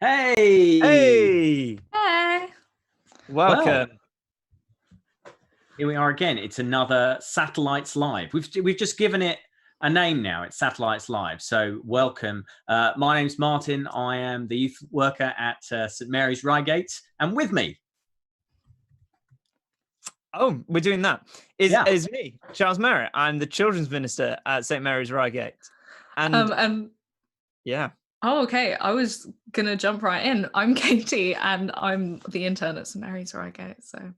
Hey, Hey, Hey. well, welcome. here we are again. It's another Satellites Live. We've just given it a name now. It's Satellites Live. So welcome. My name's Martin. I am the youth worker at St Mary's Reigate, and with me, Oh, we're doing that. Yeah. Is me, Charles Merritt. I'm the children's minister at St Mary's Reigate. And yeah. Oh, okay. I was gonna jump right in. I'm Katie, and I'm the intern at St Mary's Reigate. So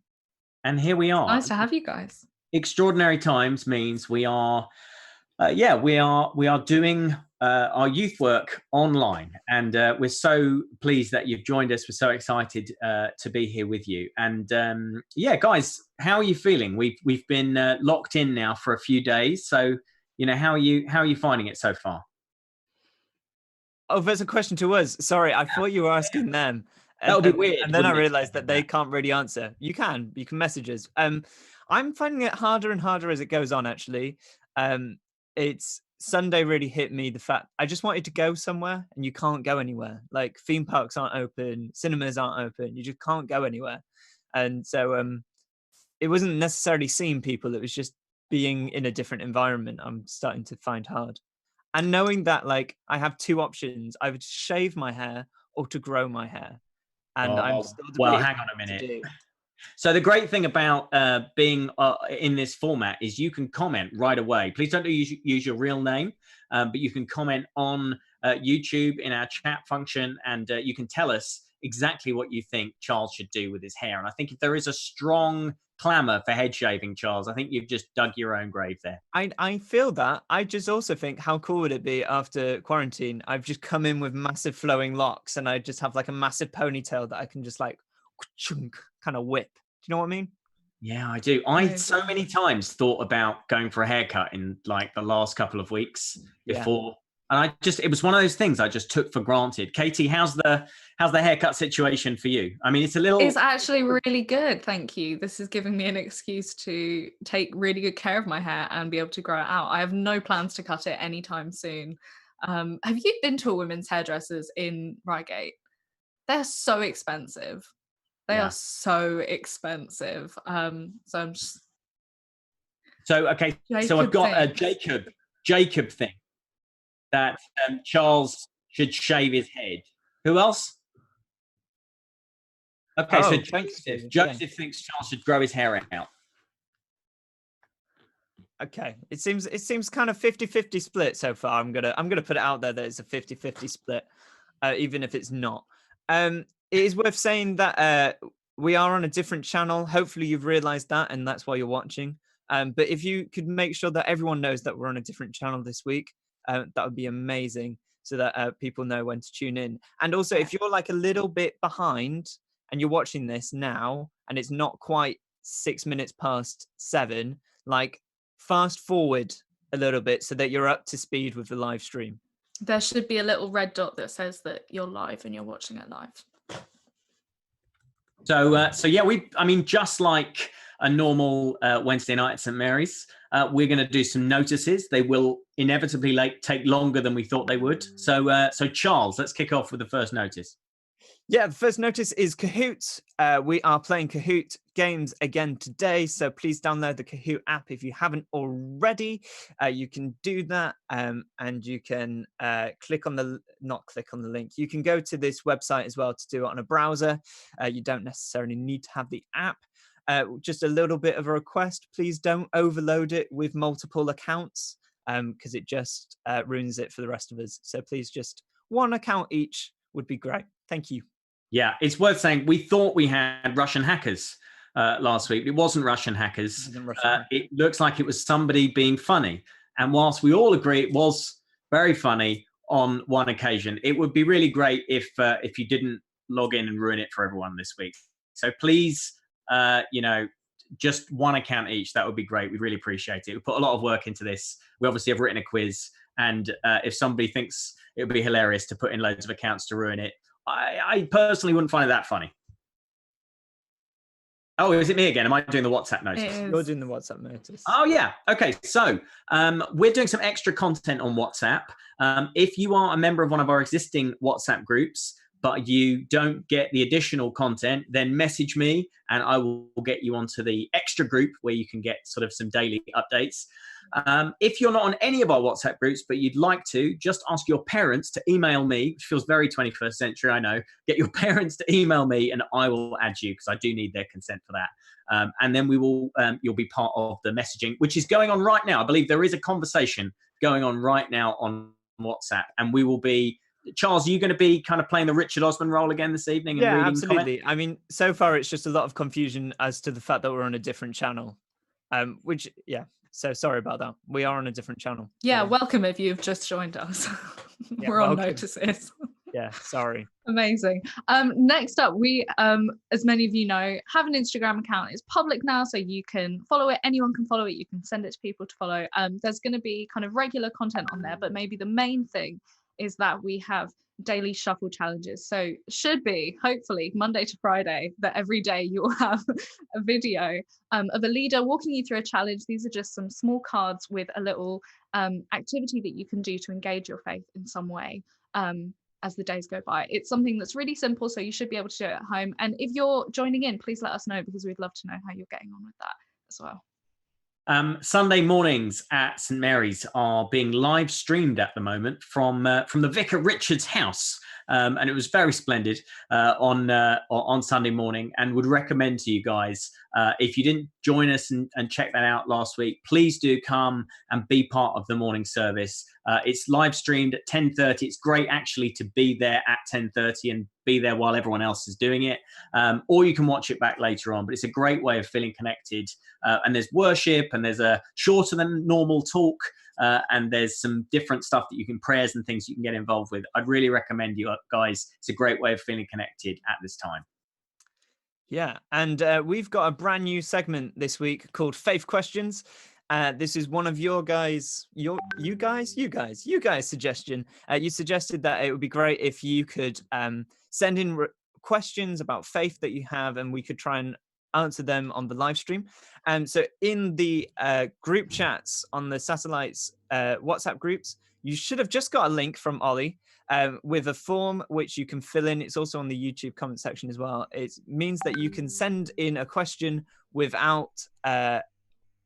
and here we are. nice to have you guys. Extraordinary times means we are, we are doing our youth work online, and we're so pleased that you've joined us. We're so excited to be here with you. And guys, how are you feeling? We've been locked in now for a few days, so how are you finding it so far? Oh, there's a question to us. Sorry, I thought you were asking them. That would be weird. And then I wouldn't it? realized that they can't really answer. You can message us. I'm finding it harder and harder as it goes on, actually. It's Sunday really hit me, the fact I just wanted to go somewhere and you can't go anywhere. Like theme parks aren't open, cinemas aren't open, you just can't go anywhere. And so it wasn't necessarily seeing people, it was just being in a different environment I'm starting to find hard. And knowing that like I have two options, either to shave my hair or to grow my hair. And I'm still well, debating hang on a what to minute. do. So the great thing about being in this format is you can comment right away. Please don't use your real name, but you can comment on YouTube in our chat function, and you can tell us exactly what you think Charles should do with his hair. And I think if there is a strong clamour for head shaving, Charles, I think you've just dug your own grave there. I feel that. I just also think, how cool would it be after quarantine? I've just come in with massive flowing locks and I just have like a massive ponytail that I can just like kind of whip. Do you know what I mean? Yeah, I do. I so many times thought about going for a haircut in like the last couple of weeks before. And it was one of those things I just took for granted. Katie, how's the haircut situation for you? I mean, It's actually really good, thank you. This is giving me an excuse to take really good care of my hair and be able to grow it out. I have no plans to cut it anytime soon. Have you been to a women's hairdressers in Reigate? They're so expensive. They are so expensive. So I'm just. So okay, so I've got a Jacob thing that Charles should shave his head. Who else? Okay, so Joseph thinks Charles should grow his hair out. Okay, it seems kind of 50-50 split so far. I'm gonna put it out there that it's a 50-50 split, even if it's not. It is worth saying that we are on a different channel. Hopefully you've realized that, and that's why you're watching. But if you could make sure that everyone knows that we're on a different channel this week, that would be amazing, so that people know when to tune in. And also, if you're like a little bit behind and you're watching this now and it's not quite 6 minutes past 7, like fast forward a little bit so that you're up to speed with the live stream. There should be a little red dot that says that you're live and you're watching it live. So yeah, just like a normal Wednesday night at St Mary's, we're going to do some notices. They will inevitably take longer than we thought they would. So Charles, let's kick off with the first notice. Yeah, the first notice is Kahoot. We are playing Kahoot games again today, so please download the Kahoot app if you haven't already. You can do that, and you can not click on the link. You can go to this website as well to do it on a browser. You don't necessarily need to have the app. Just a little bit of a request: please don't overload it with multiple accounts, because it just ruins it for the rest of us. So please, just one account each would be great. Thank you. Yeah, it's worth saying we thought we had Russian hackers last week. It wasn't Russian hackers. It looks like it was somebody being funny. And whilst we all agree it was very funny on one occasion, it would be really great if you didn't log in and ruin it for everyone this week. So please, just one account each. That would be great. We really appreciate it. We put a lot of work into this. We obviously have written a quiz. And if somebody thinks it would be hilarious to put in loads of accounts to ruin it, I personally wouldn't find it that funny. Oh, is it me again? Am I doing the WhatsApp notice? You're doing the WhatsApp notice. Oh, yeah. Okay. So we're doing some extra content on WhatsApp. If you are a member of one of our existing WhatsApp groups, but you don't get the additional content, then message me and I will get you onto the extra group where you can get sort of some daily updates. If you're not on any of our WhatsApp groups, but you'd like to, just ask your parents to email me, which feels very 21st century, I know. Get your parents to email me and I will add you because I do need their consent for that. And then we will, you'll be part of the messaging, which is going on right now. I believe there is a conversation going on right now on WhatsApp, and we will be, Charles, are you going to be kind of playing the Richard Osman role again this evening? And reading absolutely. comments? I mean, so far it's just a lot of confusion as to the fact that we're on a different channel, which, so sorry about that. We are on a different channel. Yeah, welcome if you've just joined us. We're on notices. Yeah, sorry. Amazing. Next up, we, as many of you know, have an Instagram account. It's public now, so you can follow it. Anyone can follow it. You can send it to people to follow. There's going to be kind of regular content on there, but maybe the main thing is that we have daily shuffle challenges. So should be, hopefully, Monday to Friday, that every day you will have a video of a leader walking you through a challenge. These are just some small cards with a little activity that you can do to engage your faith in some way as the days go by. It's something that's really simple, so you should be able to do it at home. And if you're joining in, please let us know, because we'd love to know how you're getting on with that as well. Sunday mornings at St Mary's are being live streamed at the moment from the Vicar Richard's house, and it was very splendid on Sunday morning. And would recommend to you guys, if you didn't join us and check that out last week, please do come and be part of the morning service. It's live streamed at 10:30. It's great actually to be there at 10:30 and be there while everyone else is doing it, or you can watch it back later on. But it's a great way of feeling connected, and there's worship, and there's a shorter than normal talk, and there's some different stuff that you can, prayers and things you can get involved with. I'd really recommend you guys. It's a great way of feeling connected at this time. Yeah, and we've got a brand new segment this week called Faith Questions. This is one of your guys' suggestion. You suggested that it would be great if you could send in questions about faith that you have, and we could try and answer them on the live stream. So in the group chats on the Satellites WhatsApp groups, you should have just got a link from Ollie with a form which you can fill in. It's also on the YouTube comment section as well. It means that you can send in a question without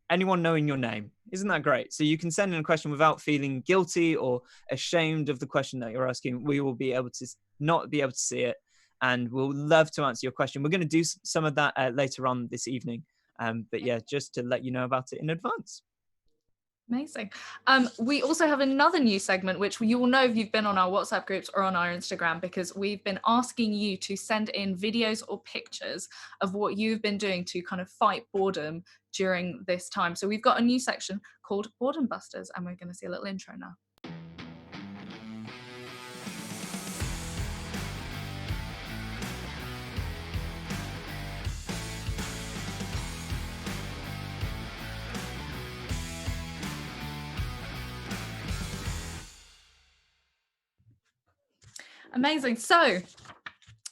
anyone knowing your name. Isn't that great? So you can send in a question without feeling guilty or ashamed of the question that you're asking. We will be able to not be able to see it, and we'll love to answer your question. We're going to do some of that later on this evening. But yeah, just to let you know about it in advance. Amazing. We also have another new segment, which you will know if you've been on our WhatsApp groups or on our Instagram, because we've been asking you to send in videos or pictures of what you've been doing to kind of fight boredom during this time. So we've got a new section called Boredom Busters, and we're going to see a little intro now. Amazing. So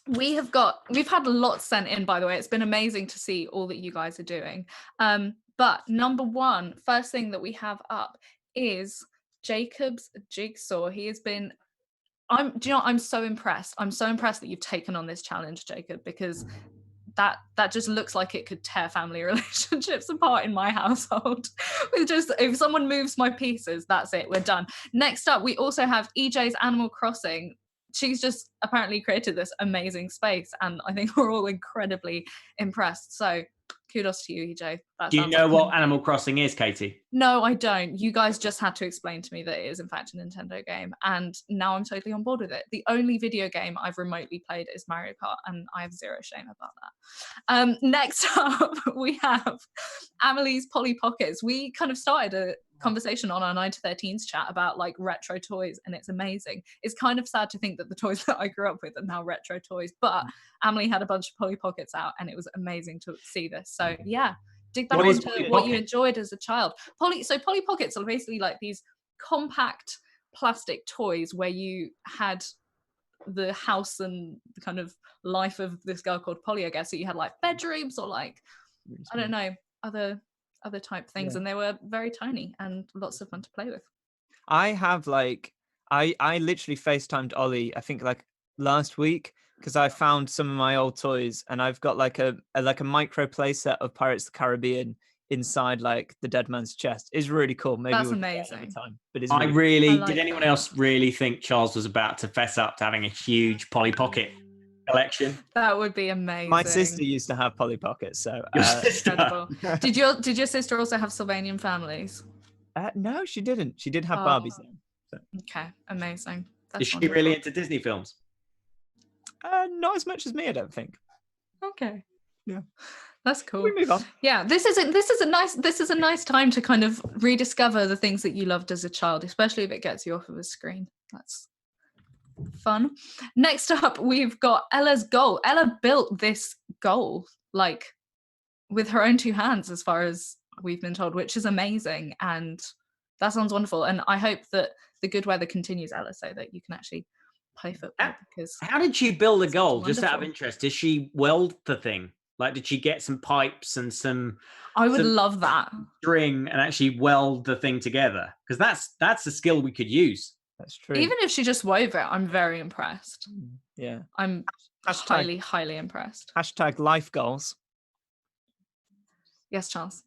we've had lots sent in, by the way. It's been amazing to see all that you guys are doing. But number one, first thing that we have up is Jacob's jigsaw. He has been, I'm so impressed. I'm so impressed that you've taken on this challenge, Jacob, because that just looks like it could tear family relationships apart in my household. With just, if someone moves my pieces, that's it, we're done. Next up, we also have EJ's Animal Crossing. She's just apparently created this amazing space, and I think we're all incredibly impressed. So kudos to you, EJ. Do you know what Animal Crossing is, Katie? No, I don't. You guys just had to explain to me that it is in fact a Nintendo game, and now I'm totally on board with it. The only video game I've remotely played is Mario Kart, and I have zero shame about that. Next up, we have Amelie's Polly Pockets. We kind of started a conversation on our 9 to 13s chat about like retro toys, and it's amazing. It's kind of sad to think that the toys that I grew up with are now retro toys, but Amelie had a bunch of Polly Pockets out, and it was amazing to see this. So yeah, dig back into what you enjoyed as a child. Polly Pockets are basically like these compact plastic toys where you had the house and the kind of life of this girl called Polly, I guess. So you had like bedrooms or like, I don't know, other type things, yeah. And they were very tiny and lots of fun to play with. I have like, I literally FaceTimed Ollie, I think like last week because I found some of my old toys, and I've got like a micro playset of Pirates of the Caribbean inside like the dead man's chest. It's really cool. Maybe That's we'll do that amazing. another time. But it's I really really like did. Anyone that. else really think Charles was about to fess up to having a huge Polly Pocket collection? That would be amazing. My sister used to have Polly Pockets, so Your sister. Incredible. Did your sister also have Sylvanian families? no, she didn't. She did have Oh. Barbies though. So. Okay, amazing. That's Is she wonderful. really into Disney films? Not as much as me, I don't think. Okay. Yeah. That's cool. We move on. Yeah, this is a nice time to kind of rediscover the things that you loved as a child, especially if it gets you off of a screen. That's fun. Next up, we've got Ella's goal. Ella built this goal like with her own two hands, as far as we've been told, which is amazing, and that sounds wonderful. And I hope that the good weather continues, Ella, so that you can actually play football. Because How did she build the Sounds goal? Just out of wonderful. interest, did she weld the thing? Like, did she get some pipes and some I would some love that. string and actually weld the thing together? Because that's a skill we could use. That's true. Even if she just wove it, I'm very impressed. Yeah. I'm Hashtag- highly impressed. Hashtag life goals. Yes, Charles.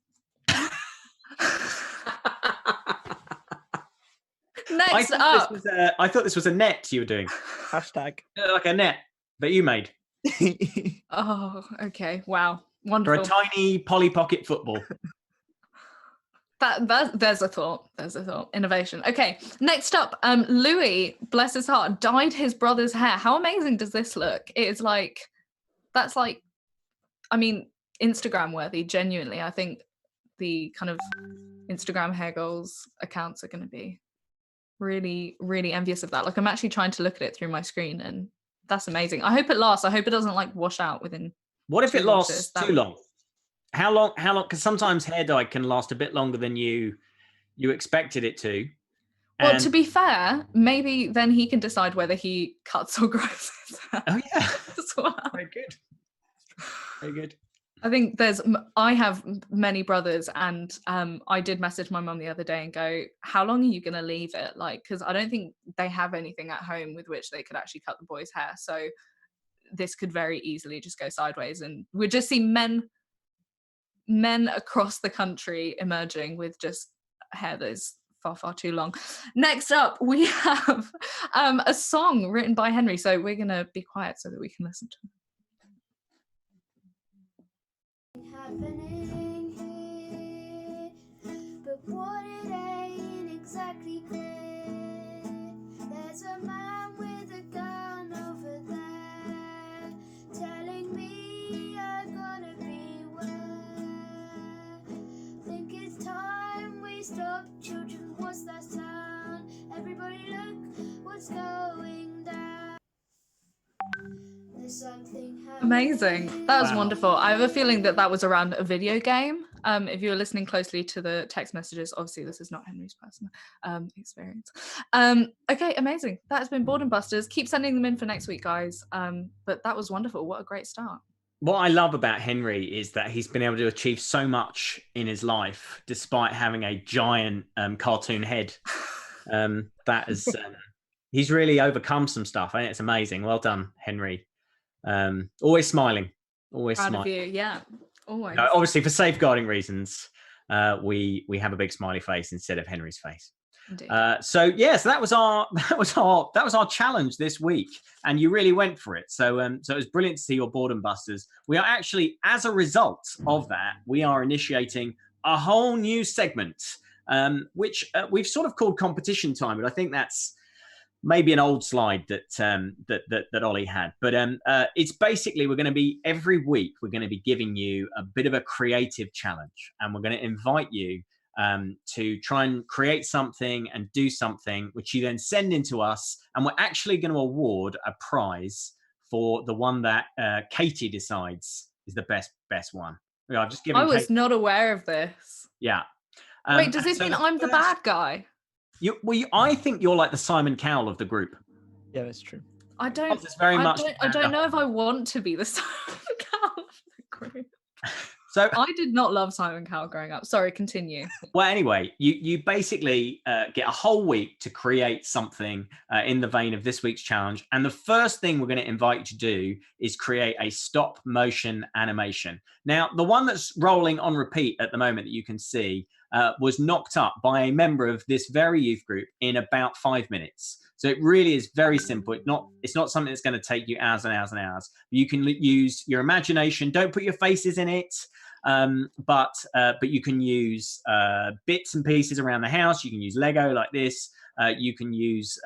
I Next thought up. I thought this was a net you were doing, Hashtag. like a net that you made Oh, okay. Wow. for Wonderful. a tiny Polly Pocket football. That there's a thought. There's a thought. Innovation. Okay. Next up, Louis, bless his heart, dyed his brother's hair. How amazing does this look? It is like, that's like, I mean, Instagram worthy, genuinely. I think the kind of Instagram hair goals accounts are going to be really, really envious of that. Like, I'm actually trying to look at it through my screen, and that's amazing. I hope it lasts. I hope it doesn't like wash out within. What if it 2 lasts washes? That too would- long? How long? Because sometimes hair dye can last a bit longer than you expected it to. Well, to And- be fair, maybe then he can decide whether he cuts or grows his hair oh yeah, as well. very good, very good. I think I have many brothers, and I did message my mum the other day and go, how long are you going to leave it? Like, because I don't think they have anything at home with which they could actually cut the boys' hair. So this could very easily just go sideways, and we'd just see men across the country emerging with just hair that is far, far too long. Next up, we have a song written by Henry. So we're going to be quiet so that we can listen to it. Happening here, but what it ain't exactly clear. There's a man with a gun over there, telling me I gotta beware. Think it's time we stop, children. What's that sound? Everybody look, what's going down? There's something Amazing. That was Wow. wonderful. I have a feeling that was around a video game. If you were listening closely to the text messages, obviously this is not Henry's personal experience. Okay, amazing. That has been Boredom Busters. Keep sending them in for next week, guys. But that was wonderful. What a great start. What I love about Henry is that he's been able to achieve so much in his life, despite having a giant cartoon head. That is, he's really overcome some stuff. I think it's amazing. Well done, Henry. Always smiling. Always Proud smiling. of you. Yeah, always. No, obviously, for safeguarding reasons, we have a big smiley face instead of Henry's face. Indeed. So that was our challenge this week, and you really went for it. So it was brilliant to see your Boredom Busters. We are actually, as a result of that, we are initiating a whole new segment, which we've sort of called competition time, but I think that's maybe an old slide that Ollie had. But it's basically, we're going to be every week we're going to be giving you a bit of a creative challenge, and we're going to invite you to try and create something and do something which you then send in to us, and we're actually going to award a prize for the one that Katie decides is the best one. I've just given I was Katie, not aware of this. yeah. Wait, does this so mean the I'm the first- bad guy? I think you're like the Simon Cowell of the group. Yeah, that's true. I don't. It's very much I don't know if I want to be the group. So, I did not love Simon Cowell growing up. Sorry, continue. well, anyway, you basically get a whole week to create something in the vein of this week's challenge. And the first thing we're going to invite you to do is create a stop motion animation. Now, the one that's rolling on repeat at the moment that you can see was knocked up by a member of this very youth group in about 5 minutes. So it really is very simple. It's not something that's going to take you hours and hours and hours. You can use your imagination. Don't put your faces in it. But you can use bits and pieces around the house. You can use Lego like this. You can use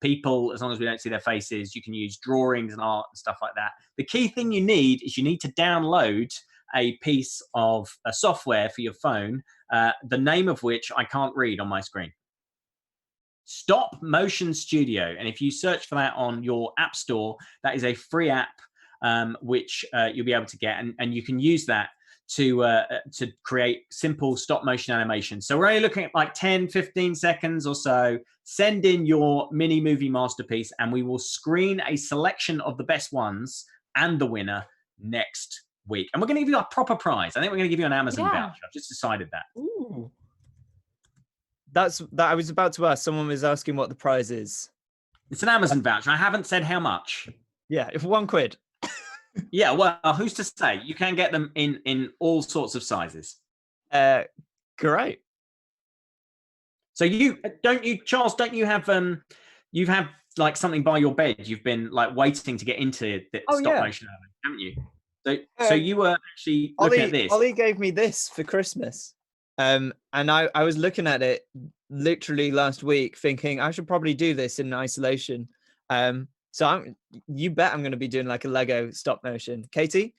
people, as long as we don't see their faces. You can use drawings and art and stuff like that. The key thing you need is you need to download a piece of software for your phone, the name of which I can't read on my screen. Stop Motion Studio. And if you search for that on your app store, that is a free app which you'll be able to get. And you can use that to create simple stop motion animation. So we're only looking at like 10, 15 seconds or so. Send in your mini movie masterpiece and we will screen a selection of the best ones and the winner next week. And we're going to give you a proper prize. I think we're going to give you an Amazon voucher. I've just decided that. Ooh. That's that I was about to ask. Someone was asking what the prize is. It's an Amazon voucher. I haven't said how much. Yeah, if £1. Yeah, well, who's to say? You can get them in all sorts of sizes. Great. So Charles, don't you have you've had like something by your bed? You've been like waiting to get into the stop motion, haven't you? So you were actually looking at this. Ollie gave me this for Christmas. And I was looking at it literally last week thinking I should probably do this in isolation. So you bet I'm going to be doing like a Lego stop motion. Katie?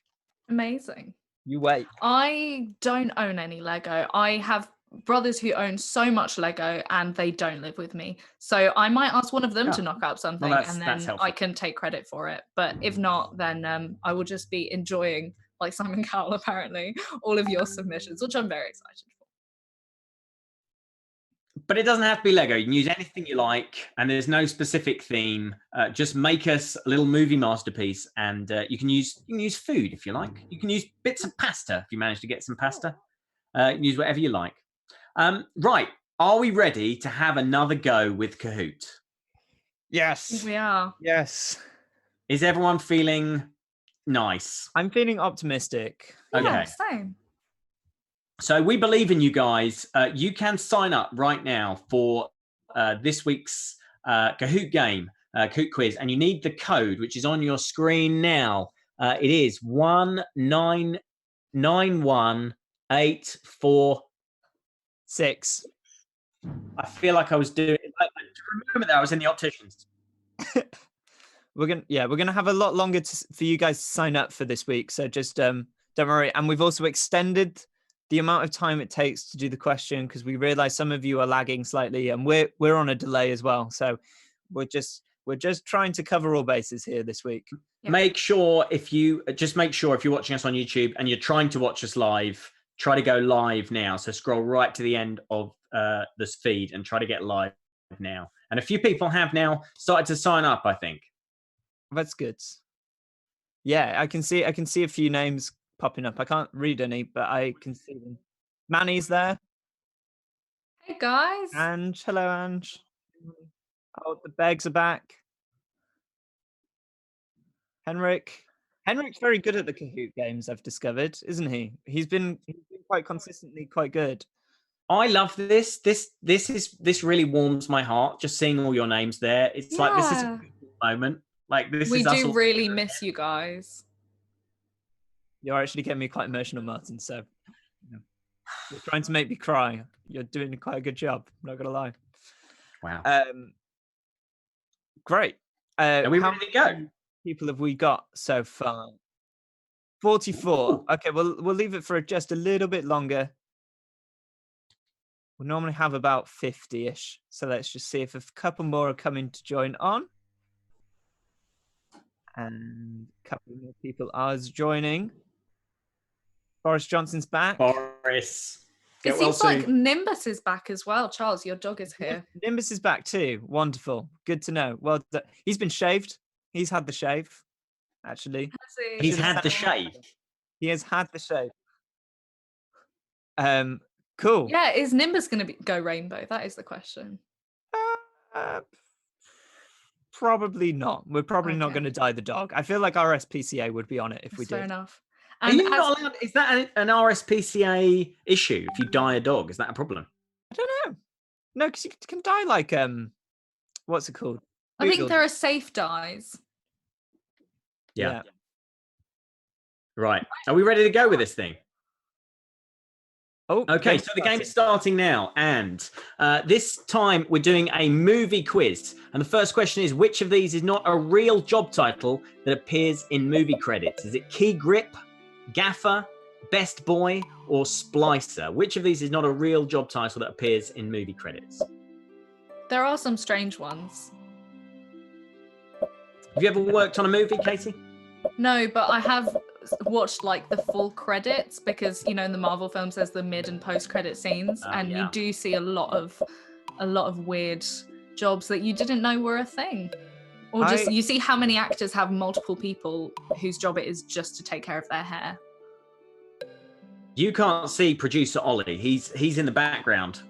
Amazing. You wait. I don't own any Lego. I have brothers who own so much Lego and they don't live with me. So I might ask one of them to knock up something and then I can take credit for it. But if not, then I will just be enjoying, like Simon Cowell apparently, all of your submissions, which I'm very excited for. But it doesn't have to be Lego. You can use anything you like, and there's no specific theme. Just make us a little movie masterpiece, and you can use food if you like. You can use bits of pasta if you manage to get some pasta. You can use whatever you like. Right, are we ready to have another go with Kahoot? Yes, we are. Yes. Is everyone feeling nice? I'm feeling optimistic. Okay. Yeah, same. So we believe in you guys. You can sign up right now for this week's Kahoot game, Kahoot quiz, and you need the code, which is on your screen now. It is 1991846. I feel like I was doing. I remember that I was in the opticians. We're gonna have a lot longer for you guys to sign up for this week. So just don't worry. And we've also extended the amount of time it takes to do the question because we realize some of you are lagging slightly and we're on a delay as well. So we're just trying to cover all bases here this week. Yeah. Make sure if you're watching us on YouTube and you're trying to watch us live, try to go live now. So scroll right to the end of this feed and try to get live now. And a few people have now started to sign up, I think. That's good. Yeah, I can see a few names popping up. I can't read any, but I can see them. Manny's there. Hey guys. Ange, hello Ange. Oh, the Begs are back. Henrik's very good at the Kahoot games, I've discovered, isn't he? He's been quite consistently quite good. I love this. This really warms my heart. Just seeing all your names there. It's like this is a beautiful moment. Like this we is us do all really miss you guys. You're actually getting me quite emotional, Martin. So you're trying to make me cry. You're doing quite a good job. I'm not gonna lie. Wow. Great. Are we ready to go? People have we got so far? 44. Okay, we'll leave it for just a little bit longer. We normally have about 50-ish. So let's just see if a couple more are coming to join on. And a couple more people are joining. Boris Johnson's back. Boris. It seems like Nimbus is back as well. Charles, your dog is here. Nimbus is back too. Wonderful. Good to know. Well, he's been shaved. He's had the shave, actually. He's had the shave. He has had the shave. Cool. Yeah, is Nimbus going to go rainbow? That is the question. Probably not. We're probably not Okay. going to dye the dog. I feel like our SPCA would be on it if we That's fair did. enough. Are And you not allowed? Is that an RSPCA issue? If you dye a dog, is that a problem? I don't know. No, because you can dye like what's it called? I think Poodle. there are safe dyes. Yeah. Right. Are we ready to go with this thing? Oh, Okay, so the game's starting now, and this time we're doing a movie quiz. And the first question is, which of these is not a real job title that appears in movie credits? Is it Key Grip, Gaffer, Best Boy, or Splicer? Which of these is not a real job title that appears in movie credits? There are some strange ones. Have you ever worked on a movie, Katie? No, but I have watched like the full credits because in the Marvel films there's the mid and post credit scenes, and you do see a lot of weird jobs that you didn't know were a thing, or just you see how many actors have multiple people whose job it is just to take care of their hair. You can't see producer Ollie. He's in the background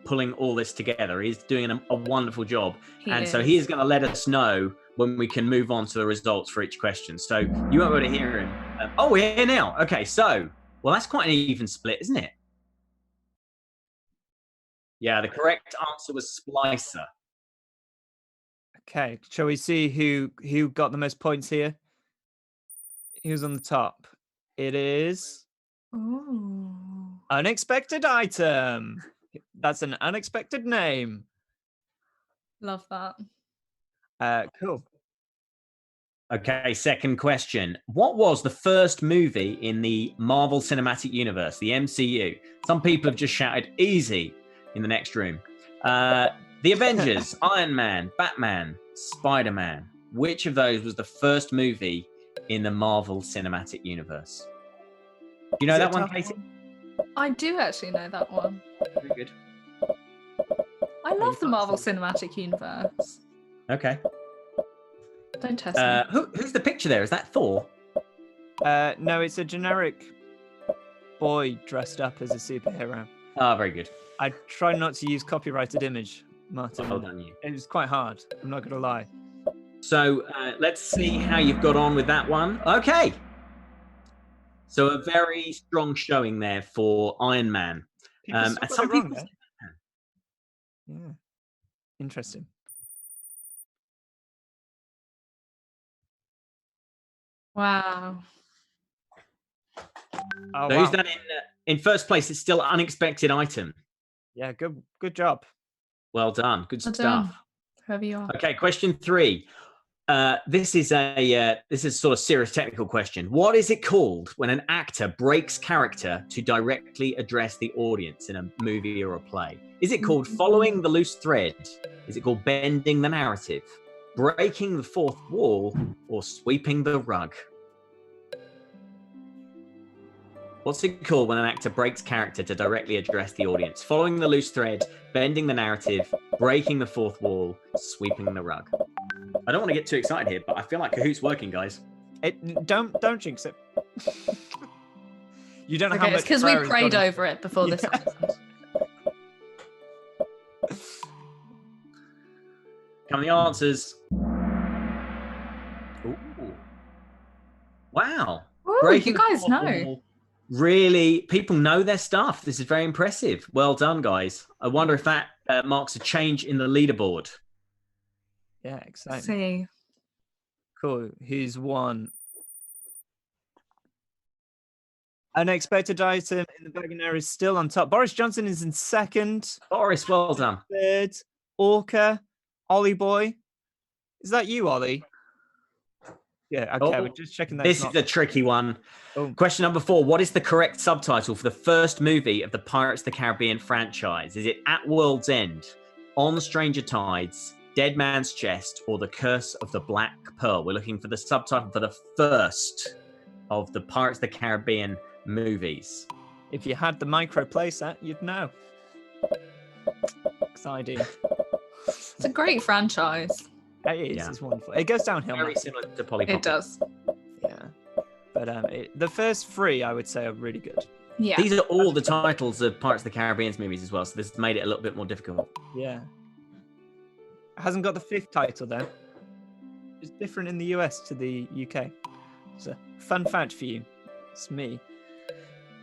pulling all this together. He's doing a wonderful job. So he is going to let us know when we can move on to the results for each question. So you won't be able to hear him. We're here now. Okay, so, well, that's quite an even split, isn't it? Yeah, the correct answer was Splicer. Okay, shall we see who got the most points here? Who's on the top? It is... Ooh. Unexpected Item. That's an unexpected name. Love that. Cool. Okay, second question. What was the first movie in the Marvel Cinematic Universe, the MCU? Some people have just shouted easy in the next room. The Avengers, Iron Man, Batman, Spider-Man. Which of those was the first movie in the Marvel Cinematic Universe? Do you know that one, Katie? I do actually know that one. Very good. I love the Marvel Cinematic Universe. Okay. Don't test me. Who's the picture there? Is that Thor? No, it's a generic boy dressed up as a superhero. Very good. I try not to use copyrighted image, Martin. Well done, you. It's quite hard. I'm not going to lie. So let's see how you've got on with that one. Okay. So a very strong showing there for Iron Man. And some people... Yeah. Interesting. Wow. Oh, so who's that in first place? It's still Unexpected Item. Yeah, good job. Well done. Good stuff. Whoever you are. Okay, question 3. This is sort of serious technical question. What is it called when an actor breaks character to directly address the audience in a movie or a play? Is it called following the loose thread? Is it called bending the narrative, breaking the fourth wall, or sweeping the rug? What's it called when an actor breaks character to directly address the audience? Following the loose thread, bending the narrative, breaking the fourth wall, sweeping the rug. I don't want to get too excited here, but I feel like Kahoot's working, guys. Don't jinx it. You don't know how much. It's because we prayed over it before this episode. Come the answers. Ooh. Wow. Ooh, you guys know. Really, people know their stuff. This is very impressive. Well done, guys. I wonder if that marks a change in the leaderboard. Yeah, exciting. See. Cool. Who's won? Unexpected Item in the Wagoner is still on top. Boris Johnson is in second. Boris, well done. Third. Orca. Ollie Boy. Is that you, Ollie? Yeah, okay. We're just checking that. This is a tricky one. Oh. Question number 4. What is the correct subtitle for the first movie of the Pirates of the Caribbean franchise? Is it At World's End, On Stranger Tides, Dead Man's Chest, or The Curse of the Black Pearl? We're looking for the subtitle for the first of the Pirates of the Caribbean movies. If you had the micro playset, you'd know. Exciting. It's a great franchise. It is. Yeah. It's wonderful. It goes downhill. Very similar to Polly Pocket. It does. Yeah. But the first 3, I would say, are really good. Yeah. These are all the titles of Pirates of the Caribbean movies as well, so this made it a little bit more difficult. Yeah. It hasn't got the 5th title though. It's different in the US to the UK. It's a fun fact for you. It's me,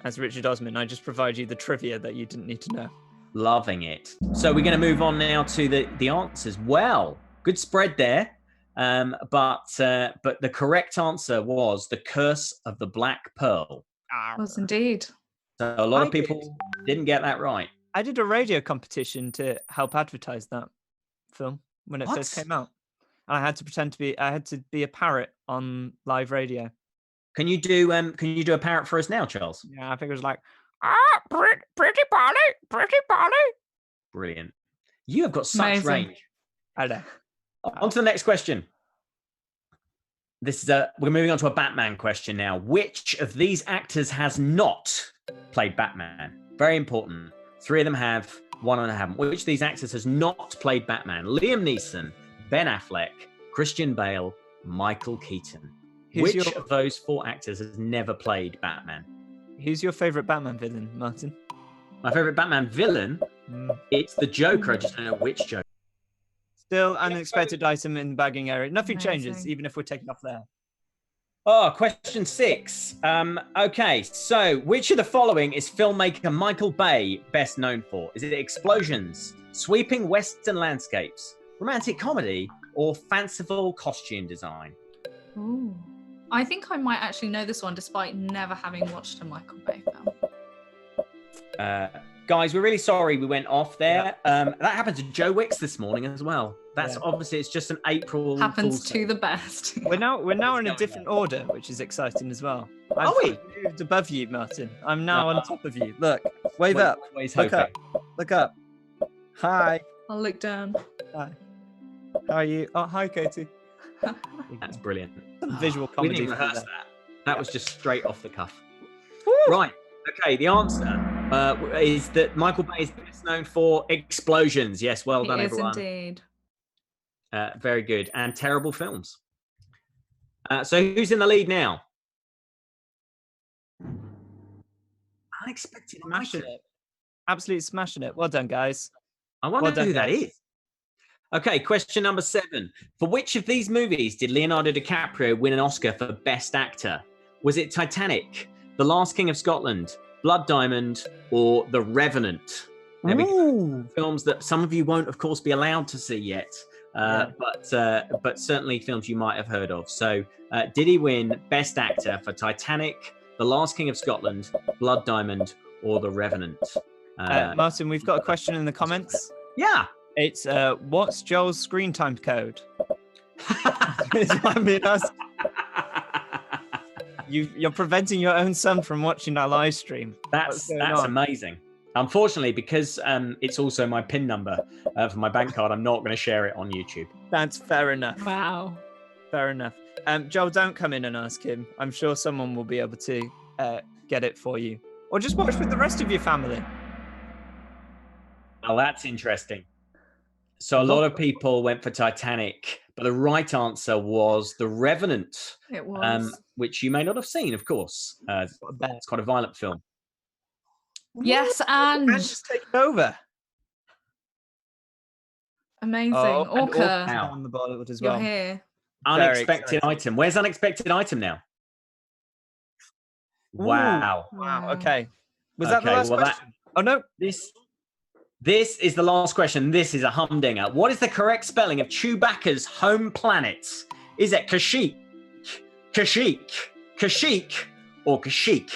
as Richard Osman. I just provide you the trivia that you didn't need to know. Loving it. So we're going to move on now to the answers. Well, good spread there. But the correct answer was The Curse of the Black Pearl. Was indeed. So a lot of people didn't get that right. I did a radio competition to help advertise that film when it first came out. And I had to be a parrot on live radio. Can you do a parrot for us now, Charles? Yeah, I think it was like, pretty Polly. Brilliant. You have got such Amazing. range. I know. On to the next question. We're moving on to a Batman question now. Which of these actors has not played Batman? Very important. 3 of them have, 1 of them haven't. Which of these actors has not played Batman? Liam Neeson, Ben Affleck, Christian Bale, Michael Keaton. Which of those 4 actors has never played Batman? Who's your favorite Batman villain, Martin? My favorite Batman villain? It's the Joker. I just don't know which Joker. Still unexpected item in the bagging area. Nothing Amazing. changes, even if we're taking off there. Oh, question 6. Okay, so which of the following is filmmaker Michael Bay best known for? Is it explosions, sweeping western landscapes, romantic comedy, or fanciful costume design? Ooh. I think I might actually know this one despite never having watched a Michael Bay film. Guys, we're really sorry we went off there. That happened to Joe Wicks this morning as well. That's obviously, it's just an April Happens Fool's to the best. We're now in a different order, which is exciting as well. Are we? Moved above you, Martin. I'm now on top of you. Look, wave We're up. always Look hoping. up. Look up. Hi. I'll look down. Hi. How are you? Oh, hi, Katie. That's brilliant. Some visual We comedy. didn't even for rehearse that. that. That was just straight off the cuff. Right. Okay, the answer is that Michael Bay is best known for explosions. Yes, well done, It is everyone. indeed. Very good. And terrible films. So who's in the lead now? Unexpected Smashing item. it. Absolutely smashing it. Well done, guys. I wonder Well done, who that guys. is. Okay, question number 7. For which of these movies did Leonardo DiCaprio win an Oscar for Best Actor? Was it Titanic, The Last King of Scotland, Blood Diamond, or The Revenant? There we go. Films that some of you won't, of course, be allowed to see yet, but certainly films you might have heard of. So, did he win Best Actor for Titanic, The Last King of Scotland, Blood Diamond, or The Revenant? Martin, we've got a question in the comments. Yeah. It's what's Joel's screen time code? Is what I'm being asked. You're preventing your own son from watching our live stream. That's What's going on? amazing. Unfortunately, because it's also my PIN number for my bank card, I'm not going to share it on YouTube. That's fair enough. Wow. Fair enough. Joel, don't come in and ask him. I'm sure someone will be able to get it for you. Or just watch with the rest of your family. Well, that's interesting. So a lot of people went for Titanic, but the right answer was The Revenant, It was. which you may not have seen, of course. It's quite a violent film. Yes, and Man just take over. amazing. and Orca, Wow. on the board as you're well. here. Unexpected exciting. item. Where's unexpected item now? Wow. Wow. Okay. Was that the Okay, last well, question? Oh no. This is the last question. This is a humdinger. What is the correct spelling of Chewbacca's home planet? Is it Kashyyyk, Kashyyyk, or Kashyyyk?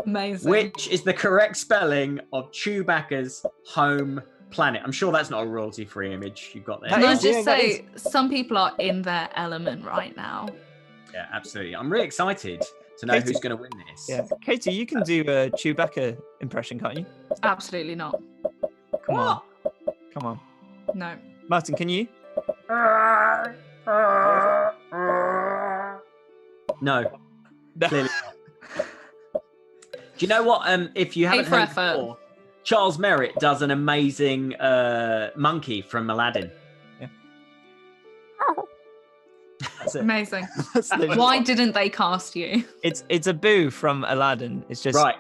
Amazing. Which is the correct spelling of Chewbacca's home planet? I'm sure that's not a royalty-free image you've got there. That Can I is- just yeah, that say, some people are in their element right now. Yeah, absolutely. I'm really excited to know Katie. who's going to win this. Yeah. Katie, you can do a Chewbacca impression, can't you? Absolutely not. Come on. Come on. No. Martin, can you? No, clearly not. Do you know what? If you haven't A for heard effort. before, Charles Merritt does an amazing monkey from Aladdin. That's it. Amazing. That's literally- Why didn't they cast you? It's a boo from Aladdin. It's just Right.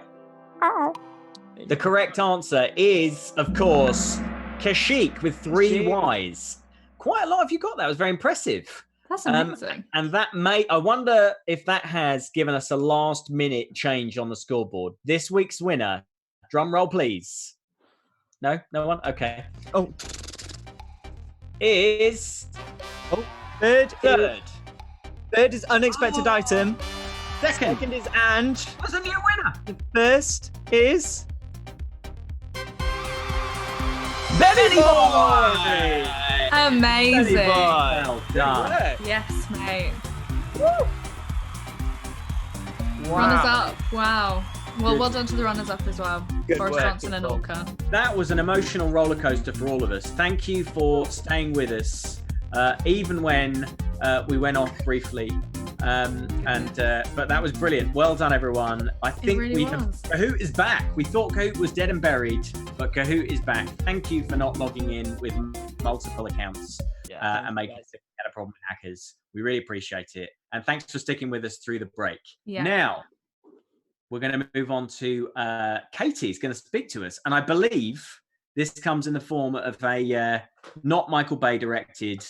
The correct answer is, of course, Kashyyyk with 3 Ys. Quite a lot of you got that. It was very impressive. That's amazing. And that I wonder if that has given us a last minute change on the scoreboard. This week's winner, drum roll please. No one? Okay. Oh. Is Third. third. Third is unexpected item. Second is and. was a new winner. The first is Benny Boy. Amazing. Benny Boy. Well done. Yes, mate. Wow. Runners up. Wow. Well, Good. well done to the runners up as well. Good Boris work, Johnson and people. Orca. That was an emotional roller coaster for all of us. Thank you for staying with us, even when we went off briefly. But that was brilliant. Well done, everyone. I think really was. Kahoot is back. We thought Kahoot was dead and buried, but Kahoot is back. Thank you for not logging in with multiple accounts and making it a problem with hackers. We really appreciate it. And thanks for sticking with us through the break. Yeah. Now, we're going to move on to Katie's going to speak to us. And I believe this comes in the form of a not Michael Bay directed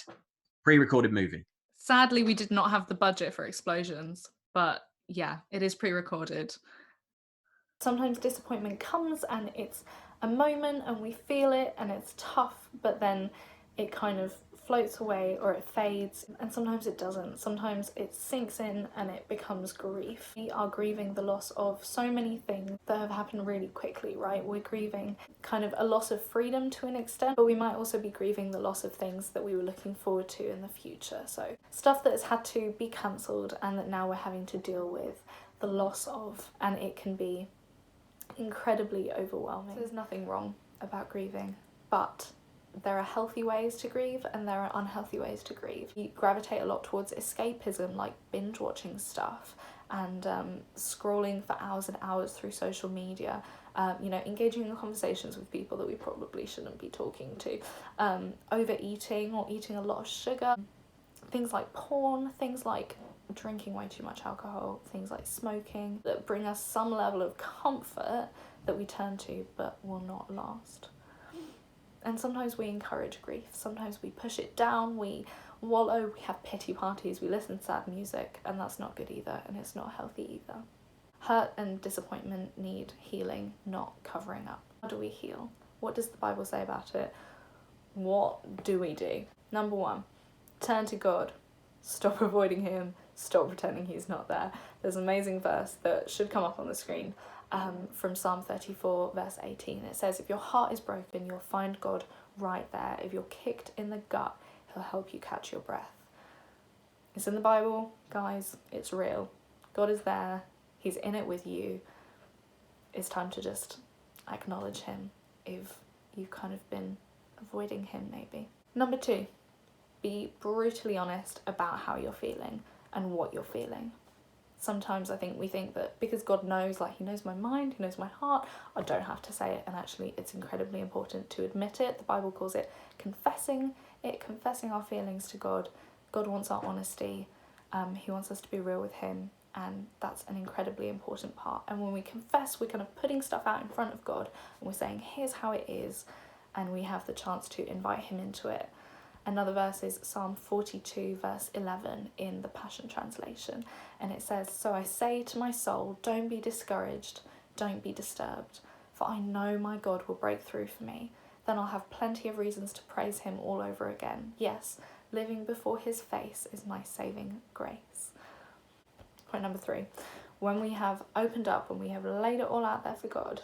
pre-recorded movie. Sadly, we did not have the budget for explosions, but yeah, it is pre-recorded. Sometimes disappointment comes and it's a moment and we feel it and it's tough, but then it kind of floats away or it fades, and sometimes it doesn't. Sometimes it sinks in and it becomes grief. We are grieving the loss of so many things that have happened really quickly, right? We're grieving kind of a loss of freedom to an extent, but we might also be grieving the loss of things that we were looking forward to in the future. So stuff that has had to be cancelled and that now we're having to deal with the loss of, and it can be incredibly overwhelming. There's nothing wrong about grieving, but there are healthy ways to grieve and there are unhealthy ways to grieve. You gravitate a lot towards escapism, like binge watching stuff and scrolling for hours and hours through social media, engaging in conversations with people that we probably shouldn't be talking to, overeating or eating a lot of sugar, things like porn, things like drinking way too much alcohol, things like smoking that bring us some level of comfort that we turn to but will not last. And sometimes we encourage grief, sometimes we push it down, we wallow, we have pity parties, we listen to sad music, and that's not good either, and it's not healthy either. Hurt and disappointment need healing, not covering up. How do we heal? What does the Bible say about it? What do we do? Number 1, turn to God. Stop avoiding him, stop pretending he's not there. There's an amazing verse that should come up on the screen. From Psalm 34 verse 18. It says, if your heart is broken, you'll find God right there. If you're kicked in the gut, he'll help you catch your breath. It's in the Bible, guys. It's real. God is there. He's in it with you. It's time to just acknowledge him if you've kind of been avoiding him maybe. Number 2, be brutally honest about how you're feeling and what you're feeling. Sometimes I think we think that because God knows, like he knows my mind, he knows my heart, I don't have to say it, and actually it's incredibly important to admit it. The Bible calls it confessing our feelings to God. God wants our honesty, he wants us to be real with him, and that's an incredibly important part. And when we confess, we're kind of putting stuff out in front of God, and we're saying, here's how it is, and we have the chance to invite him into it. Another verse is Psalm 42 verse 11 in the Passion Translation, and it says, so I say to my soul, don't be discouraged, don't be disturbed, for I know my God will break through for me. Then I'll have plenty of reasons to praise him all over again. Yes, living before his face is my saving grace. Point number 3, when we have opened up, when we have laid it all out there for God,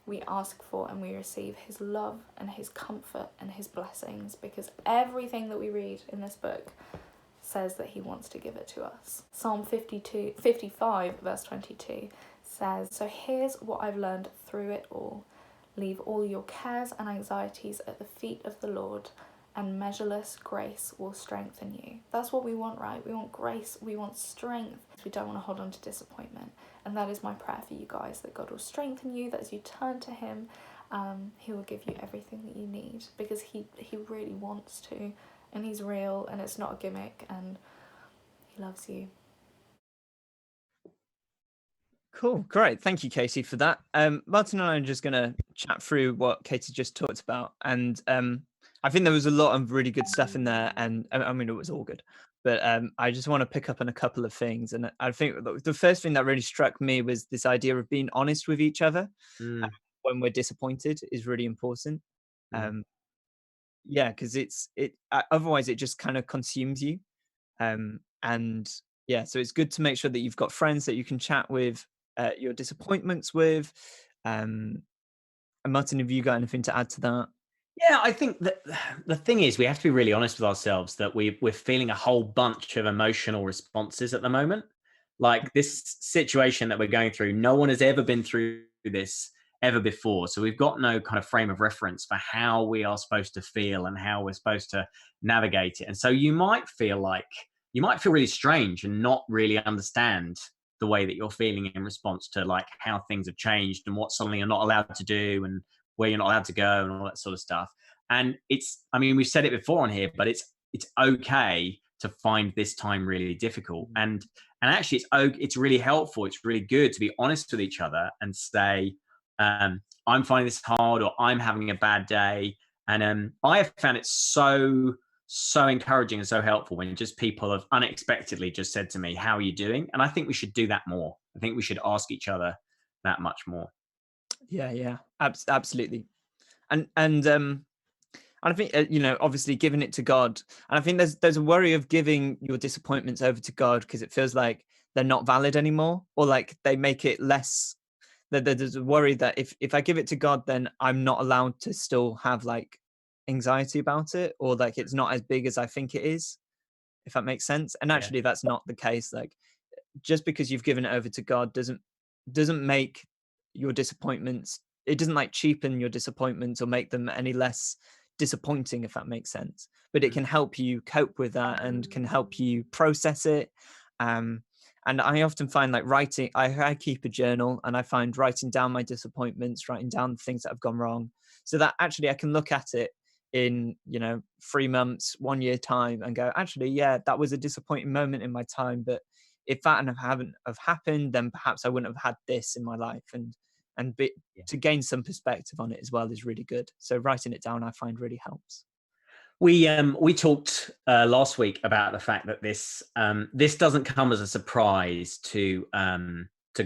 we ask for and we receive his love and his comfort and his blessings, because everything that we read in this book says that he wants to give it to us. Psalm 55 verse 22 says, so here's what I've learned through it all. Leave all your cares and anxieties at the feet of the Lord, and measureless grace will strengthen you. That's what we want, right? We want grace, we want strength. We don't want to hold on to disappointment. And that is my prayer for you guys, that God will strengthen you, that as you turn to him, he will give you everything that you need, because he really wants to, and he's real, and it's not a gimmick, and he loves you. Cool, great. Thank you, Katie, for that. Martin and I are just going to chat through what Katie just talked about. And I think there was a lot of really good stuff in there. And I mean, it was all good. But I just want to pick up on a couple of things. And I think the first thing that really struck me was this idea of being honest with each other when we're disappointed is really important. Yeah, because otherwise it just kind of consumes you. And yeah, so it's good to make sure that you've got friends that you can chat with your disappointments with. And Martin, have you got anything to add to that? Yeah, I think that the thing is we have to be really honest with ourselves that we're feeling a whole bunch of emotional responses at the moment. Like this situation that we're going through, no one has ever been through this ever before. So we've got no kind of frame of reference for how we are supposed to feel and how we're supposed to navigate it. And so you might feel really strange and not really understand the way that you're feeling in response to like how things have changed and what suddenly you're not allowed to do and where you're not allowed to go and all that sort of stuff. And we've said it before on here, but it's okay to find this time really difficult. And actually it's really helpful. It's really good to be honest with each other and say, I'm finding this hard, or I'm having a bad day. And I have found it so encouraging and so helpful when just people have unexpectedly just said to me, how are you doing? And I think we should do that more. I think we should ask each other that much more. Yeah, absolutely. And I think obviously giving it to God, and I think there's a worry of giving your disappointments over to God because it feels like they're not valid anymore, or like they make it less. There's a worry that if I give it to God, then I'm not allowed to still have like anxiety about it, or like it's not as big as I think it is, if that makes sense. And actually, that's not the case. Like just because you've given it over to God doesn't make your disappointments, it doesn't like cheapen your disappointments or make them any less disappointing, if that makes sense. But it can help you cope with that and can help you process it. And I often find like writing, I keep a journal, and I find writing down my disappointments, writing down the things that have gone wrong, so that actually I can look at it in 3 months, 1 year time and go, actually, yeah, that was a disappointing moment in my time, but if that hadn't have happened, then perhaps I wouldn't have had this in my life. To gain some perspective on it as well is really good. So writing it down, I find, really helps. We talked last week about the fact that this doesn't come as a surprise to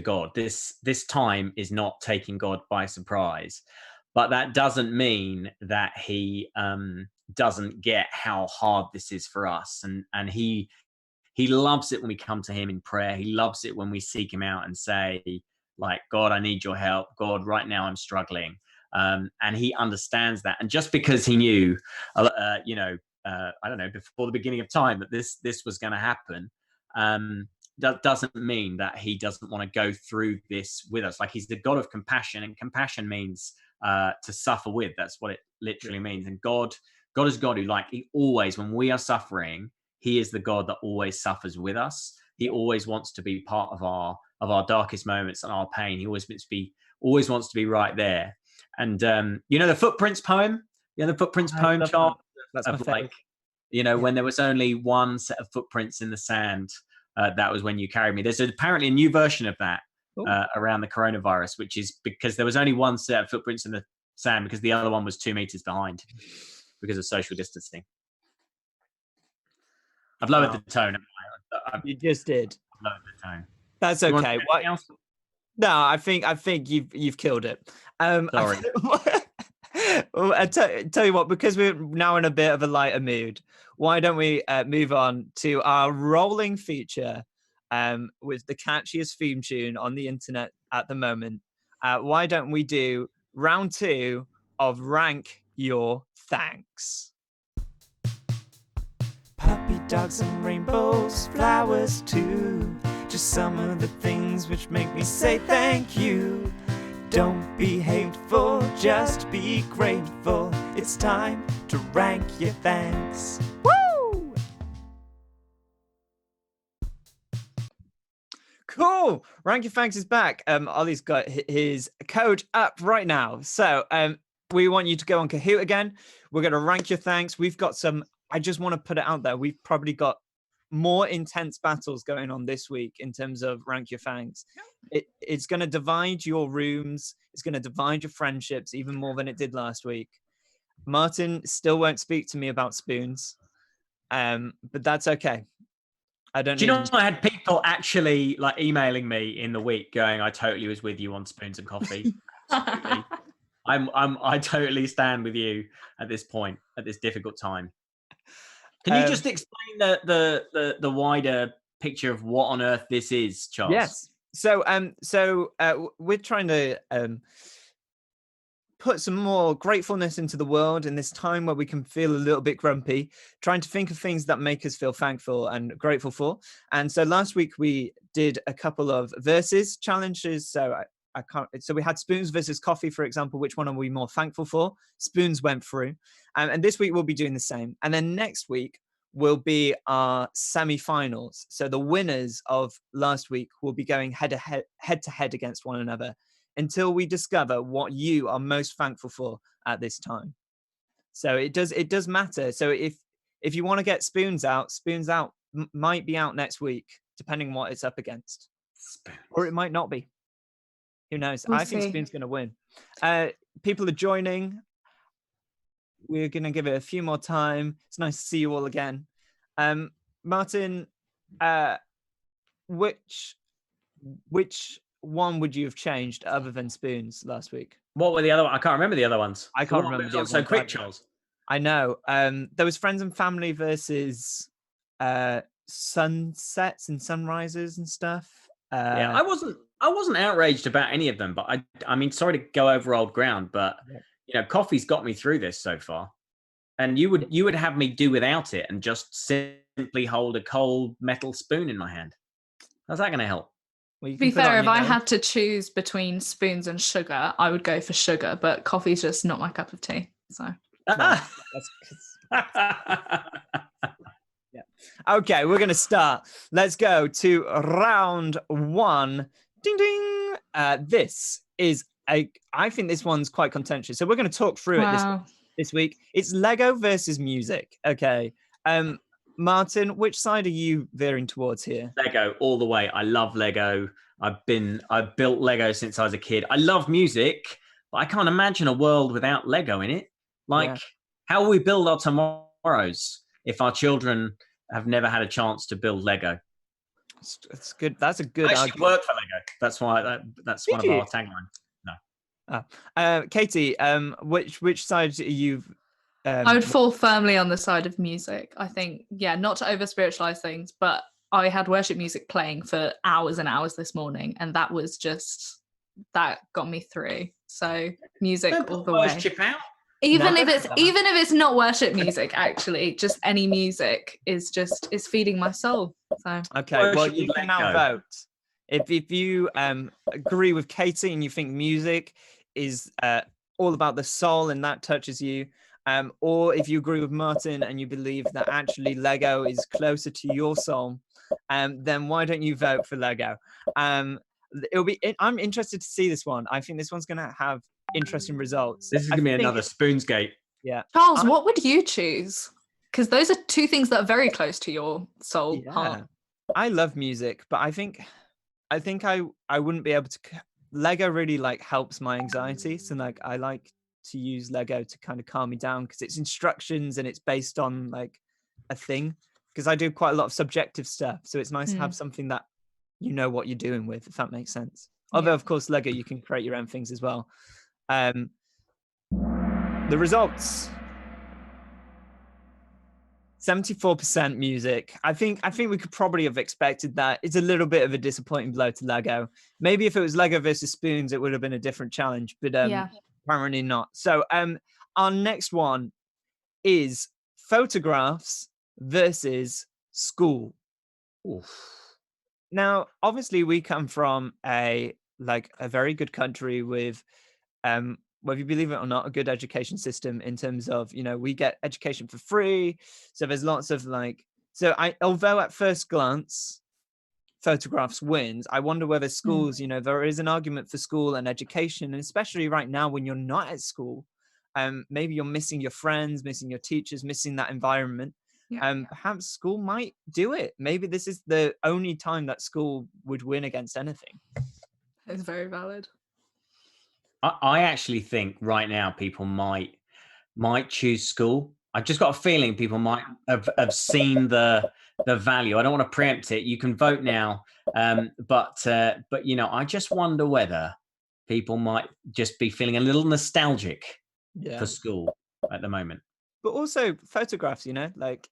God. This time is not taking God by surprise, but that doesn't mean that he doesn't get how hard this is for us, and he loves it when we come to him in prayer. He loves it when we seek him out and say, like, God, I need your help. God, right now I'm struggling. And he understands that. And just because he knew, I don't know, before the beginning of time that this was going to happen, that doesn't mean that he doesn't want to go through this with us. Like, he's the God of compassion, and compassion means to suffer with. That's what it literally means. And God is God who, like, he always, when we are suffering, he is the God that always suffers with us. He always wants to be part of our darkest moments and our pain. He always wants to be right there. And the Footprints poem? The Footprints poem, Charles? That's my favorite. When there was only one set of footprints in the sand, that was when you carried me. There's apparently a new version of that around the coronavirus, which is because there was only one set of footprints in the sand because the other one was 2 meters behind because of social distancing. I've lowered the tone. You just did. I've lowered the tone. That's okay. No, I think you've killed it. Sorry. I tell you what, because we're now in a bit of a lighter mood, why don't we move on to our rolling feature with the catchiest theme tune on the internet at the moment. Why don't we do round 2 of Rank Your Thanks? Puppy dogs and rainbows, flowers too. Just some of the things which make me say thank you. Don't be hateful, just be grateful. It's time to rank your thanks. Woo! Cool. Rank Your Thanks is back. Ollie's got his code up right now. So we want you to go on Kahoot again. We're going to rank your thanks. We've got some, I just want to put it out there. We've probably got more intense battles going on this week in terms of Rank Your Fangs. It's going to divide your rooms. It's going to divide your friendships even more than it did last week. Martin still won't speak to me about spoons, but that's okay. I don't. Do you know, I had people actually like emailing me in the week going, "I totally was with you on spoons and coffee." Absolutely. I totally stand with you at this point, at this difficult time. Can you just explain the wider picture of what on earth this is, Charles? Yes. So we're trying to put some more gratefulness into the world in this time where we can feel a little bit grumpy, trying to think of things that make us feel thankful and grateful for. And so last week we did a couple of versus challenges. So So we had spoons versus coffee, for example. Which one are we more thankful for? Spoons went through. And this week we'll be doing the same. And then next week will be our semi-finals. So the winners of last week will be going head to head against one another until we discover what you are most thankful for at this time. So it does matter. So if you want to get spoons out might be out next week, depending on what it's up against. Spoons. Or it might not be. Who knows? We'll I think see. Spoon's going to win. People are joining. We're going to give it a few more time. It's nice to see you all again. Martin, which one would you have changed other than spoons last week? What were the other ones? I can't remember the other ones. I can't remember the other so ones quick, either. Charles. I know. There was friends and family versus sunsets and sunrises and stuff. Yeah, I wasn't outraged about any of them, but I mean, sorry to go over old ground, but you know, coffee's got me through this so far. And you would have me do without it and just simply hold a cold metal spoon in my hand. How's that going to help? Well, To be fair, if I had to choose between spoons and sugar, I would go for sugar, but coffee's just not my cup of tea. So Okay, we're going to start. Let's go to round one. Ding, ding. This is I think this one's quite contentious. So we're going to talk through it this week. It's Lego versus music. Okay. Martin, which side are you veering towards here? Lego all the way. I love Lego. I've built Lego since I was a kid. I love music, but I can't imagine a world without Lego in it. Like, how will we build our tomorrows if our children have never had a chance to build Lego? It's good. That's a good I actually argument. work for Lego. That's why that's one of our taglines. No. Katie, which side are you? I would fall firmly on the side of music. I think, not to over spiritualize things, but I had worship music playing for hours and hours this morning, and that got me through. So music all the way. Worship out. Even if it's not worship music, actually, just any music is feeding my soul. So okay, well, you can now vote. If you agree with Katie and you think music is all about the soul and that touches you, or if you agree with Martin and you believe that actually Lego is closer to your soul, then why don't you vote for Lego? I'm interested to see this one. I think this one's going to have interesting results. This is going to be another Spoonsgate. Yeah. Charles, what would you choose? Because those are two things that are very close to your soul heart. I love music, but I think I wouldn't be able to. Lego really helps my anxiety, so I like to use Lego to kind of calm me down because it's instructions and it's based on a thing. Because I do quite a lot of subjective stuff, so it's nice to have something that you know what you're doing with, if that makes sense. Although, of course, Lego you can create your own things as well. The results. 74% music. I think we could probably have expected that. It's a little bit of a disappointing blow to Lego. Maybe if it was Lego versus spoons, it would have been a different challenge, but apparently not. So our next one is photographs versus school. Oof. Now, obviously, we come from a very good country with whether you believe it or not, a good education system in terms of, we get education for free. So there's lots of although at first glance, photographs wins, I wonder whether schools, there is an argument for school and education, and especially right now when you're not at school, maybe you're missing your friends, missing your teachers, missing that environment. Yeah. Perhaps school might do it. Maybe this is the only time that school would win against anything. It's very valid. I actually think right now people might choose school. I've just got a feeling people might have seen the value. I don't want to preempt it. You can vote now, but I just wonder whether people might just be feeling a little nostalgic for school at the moment. But also photographs, like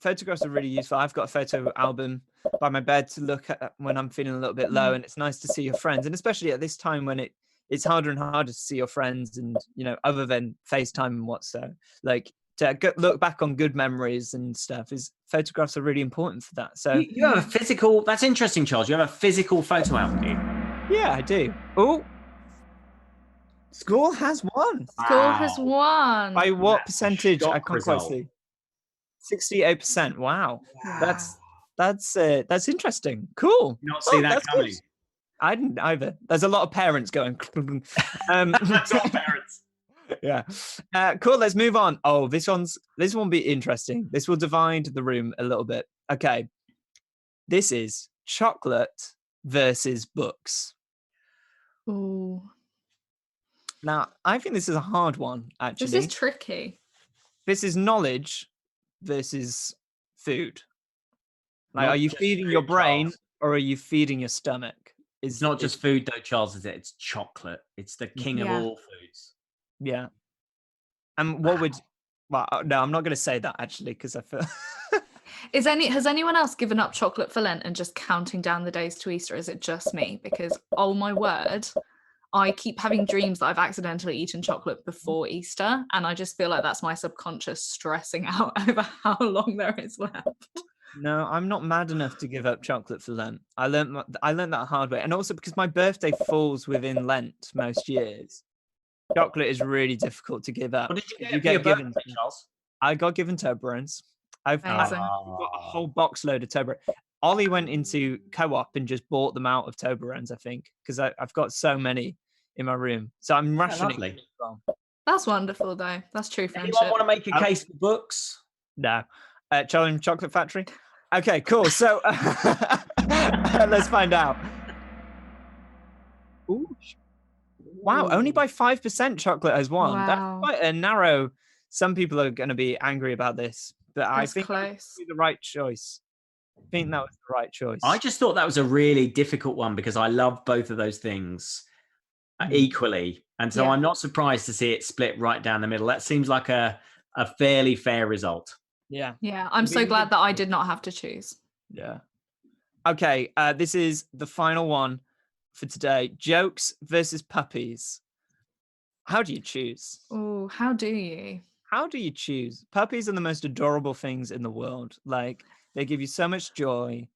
photographs are really useful. I've got a photo album by my bed to look at when I'm feeling a little bit low, and it's nice to see your friends, and especially at this time when it's harder and harder to see your friends, and other than FaceTime and WhatsApp, like to look back on good memories and stuff. Photographs are really important for that. So you have a physical. That's interesting, Charles. You have a physical photo album, do you? Yeah, I do. Oh, school has won. School has won. By what percentage? I shock can't quite result. see. 68%. Wow. That's interesting. Cool. Not see that that's coming. good. I didn't either. There's a lot of parents going. That's all parents. Yeah. Cool. Let's move on. Oh, this one will be interesting. This will divide the room a little bit. Okay. This is chocolate versus books. Ooh. Now, I think this is a hard one, actually. This is tricky. This is knowledge versus food. Like, Not are you just feeding food, your brain Charles. or are you feeding your stomach? It's not just food, though, Charles, is it? It's chocolate. It's the king of Yeah. all foods. Yeah. And what would... Well, no, I'm not going to say that, actually, because I feel... Has anyone else given up chocolate for Lent and just counting down the days to Easter? Is it just me? Because, oh my word, I keep having dreams that I've accidentally eaten chocolate before Easter, and I just feel like that's my subconscious stressing out over how long there is left. No, I'm not mad enough to give up chocolate for Lent. I learned that hard way. And also because my birthday falls within Lent most years, chocolate is really difficult to give up. What did you You get get for your given... birthday, Charles? I got given Toblerones. I've Amazing. got a whole box load of Toblerone. Ollie went into Co-op and just bought them out of Toblerones, I think, because I've got so many in my room. So I'm rationing. Lovely. as well. That's wonderful, though. That's true friendship. Anyone want to make a case for books? No. Charlie and Chocolate Factory? Okay, cool. So let's find out. Ooh. Wow, only by 5% chocolate has won. Wow. That's quite a narrow... Some people are going to be angry about this, but I think that was the right choice. I think that was the right choice. I just thought that was a really difficult one because I love both of those things equally. And so I'm not surprised to see it split right down the middle. That seems like a fairly fair result. Yeah. Yeah, I'm so glad that I did not have to choose. Yeah. Okay, this is the final one for today. Jokes versus puppies. How do you choose? Oh, how do you? How do you choose? Puppies are the most adorable things in the world. Like, they give you so much joy.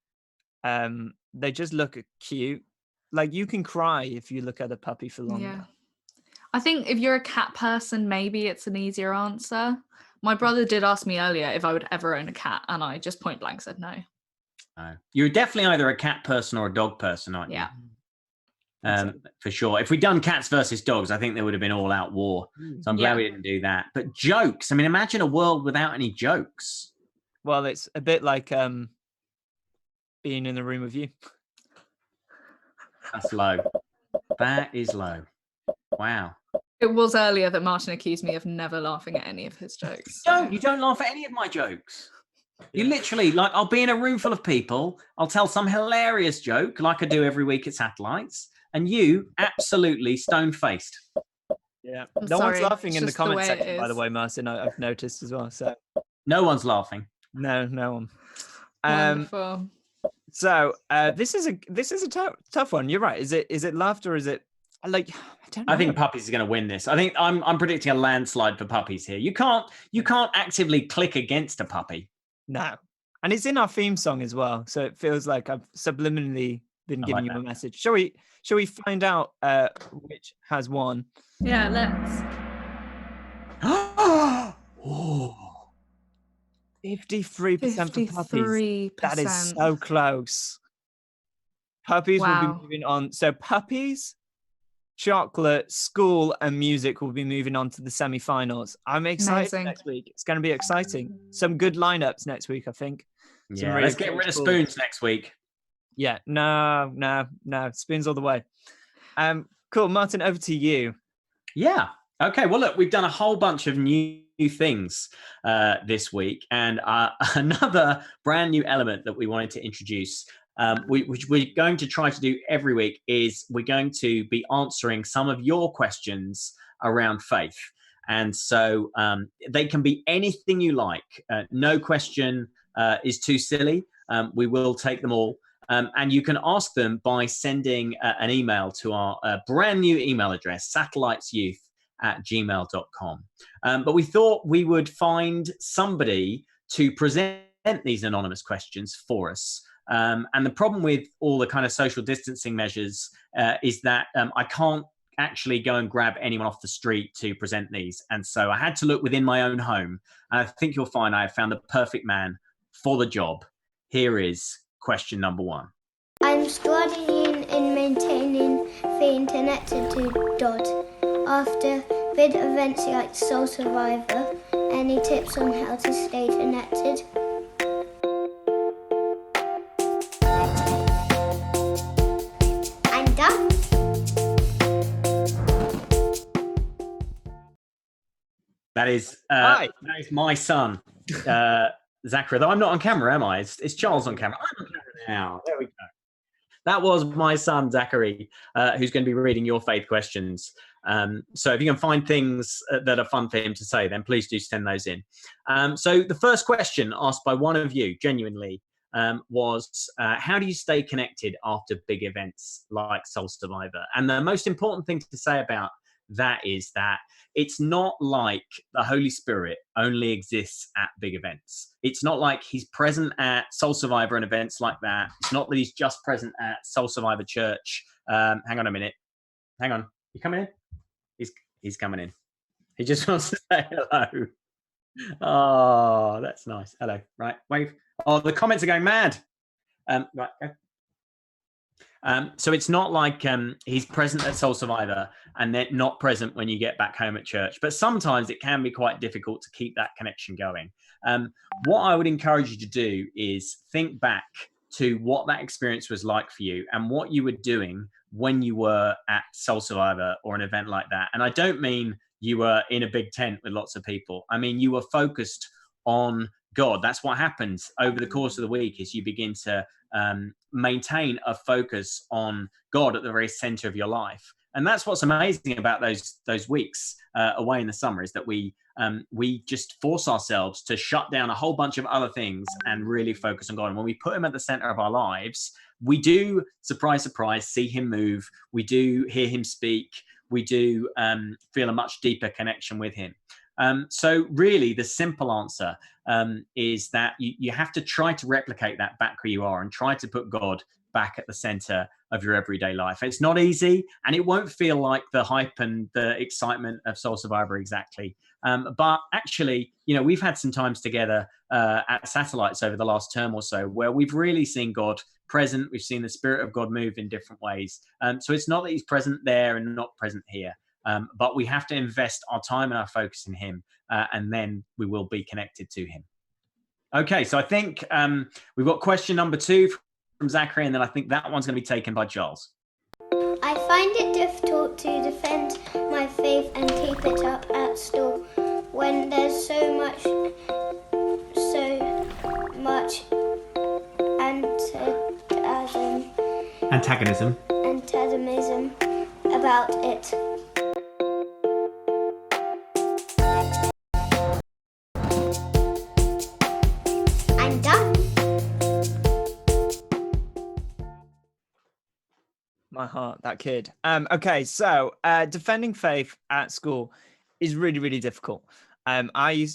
They just look cute. Like, you can cry if you look at a puppy for longer. Yeah. I think if you're a cat person, maybe it's an easier answer. My brother did ask me earlier if I would ever own a cat, and I just point blank said no. You're definitely either a cat person or a dog person, aren't you? Yeah. For sure. If we'd done cats versus dogs, I think there would have been all-out war. So I'm glad we didn't do that. But jokes. I mean, imagine a world without any jokes. Well, it's a bit like being in the room with you. That's low. That is low. Wow. It was earlier that Martin accused me of never laughing at any of his jokes. You don't laugh at any of my jokes. You literally, like, I'll be in a room full of people. I'll tell some hilarious joke like I do every week at Satellites. And you absolutely stone-faced. Yeah. I'm No sorry, one's laughing it's in the just the comment way it section, by the is. way, Martin. I've noticed as well. So No one's laughing. no one. Wonderful. So this is a tough one. You're right. Is it laughter or is it like I don't know. I think puppies are going to win this. I think I'm predicting a landslide for puppies here. You can't actively click against a puppy. No. And it's in our theme song as well. So it feels like I've subliminally been giving you a message. Shall we find out which has won? Yeah, let's. Oh. 53% for puppies. 53%. That is so close. Puppies will Wow. be moving on. So puppies chocolate, school, and music will be moving on to the semi-finals. I'm excited Amazing. next week. It's going to be exciting. Some good lineups next week, I think. Some Yeah, really let's get rid of cool- spoons next week. Yeah, no, spoons all the way. Cool, Martin, over to you. Yeah. Okay. Well, look, we've done a whole bunch of new things this week, and another brand new element that we wanted to introduce, which we're going to try to do every week, is we're going to be answering some of your questions around faith. And so they can be anything you like. No question is too silly. We will take them all. And you can ask them by sending an email to our brand new email address, satellitesyouth@gmail.com. But we thought we would find somebody to present these anonymous questions for us. And the problem with all the kind of social distancing measures is that I can't actually go and grab anyone off the street to present these. And so I had to look within my own home. And I think you'll find I have found the perfect man for the job. Here is question number 1. I'm struggling in maintaining staying connected to God after big events like Soul Survivor. Any tips on how to stay connected? I'm done. That is Hi. that is my son, Zachary. Though I'm not on camera, am I? It's Charles on camera. I'm on camera now. There we go. That was my son, Zachary, who's going to be reading your faith questions. So if you can find things that are fun for him to say, then please do send those in. So the first question asked by one of you, genuinely, was how do you stay connected after big events like Soul Survivor? And the most important thing to say about that is that it's not like the Holy Spirit only exists at big events. It's not like he's present at Soul Survivor and events like that. It's not that he's just present at Soul Survivor Church. Hang on a minute. Hang on. You coming in? He's coming in. He just wants to say hello. Oh, that's nice. Hello. Right. Wave. Oh, the comments are going mad. Right. Go. So it's not like he's present at Soul Survivor and then not present when you get back home at church. But sometimes it can be quite difficult to keep that connection going. What I would encourage you to do is think back to what that experience was like for you and what you were doing when you were at Soul Survivor or an event like that. And I don't mean you were in a big tent with lots of people. I mean, you were focused on God. That's what happens over the course of the week is you begin to maintain a focus on God at the very center of your life. And that's what's amazing about those weeks away in the summer is that we just force ourselves to shut down a whole bunch of other things and really focus on God. And when we put him at the center of our lives, we do, surprise, surprise, see him move. We do hear him speak. We do feel a much deeper connection with him. So really the simple answer is that you have to try to replicate that back where you are and try to put God back at the center of your everyday life. It's not easy and it won't feel like the hype and the excitement of Soul Survivor exactly. But actually, we've had some times together at Satellites over the last term or so where we've really seen God present. We've seen the Spirit of God move in different ways. So it's not that he's present there and not present here. But we have to invest our time and our focus in him, and then we will be connected to him. Okay, so I think we've got question number 2 from Zachary, and then I think that one's going to be taken by Charles. I find it difficult to defend my faith and keep it up at school when there's so much Antagonism about it. I'm done. My heart, that kid. Okay, so defending faith at school is really, really difficult. I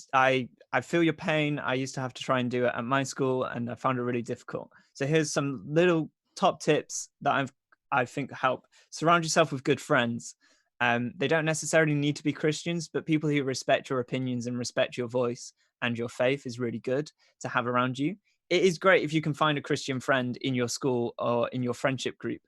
feel your pain. I used to have to try and do it at my school, and I found it really difficult. So here's some little top tips that I think help. Surround yourself with good friends. They don't necessarily need to be Christians, but people who respect your opinions and respect your voice and your faith is really good to have around you. It is great if you can find a Christian friend in your school or in your friendship group.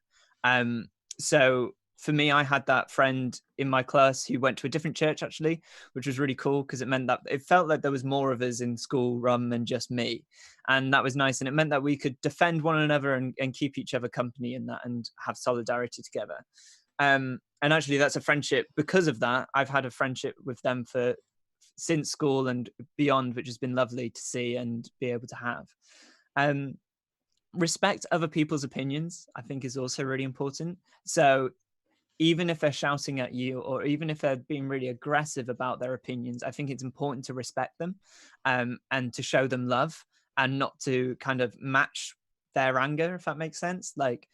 So for me, I had that friend in my class who went to a different church actually, which was really cool because it meant that it felt like there was more of us in school rather than just me. And that was nice. And it meant that we could defend one another and keep each other company in that and have solidarity together. And actually that's a friendship. Because of that, I've had a friendship with them since school and beyond, which has been lovely to see and be able to have. Respect other people's opinions, I think, is also really important. So even if they're shouting at you or even if they're being really aggressive about their opinions, I think it's important to respect them and to show them love and not to kind of match their anger, if that makes sense. Like,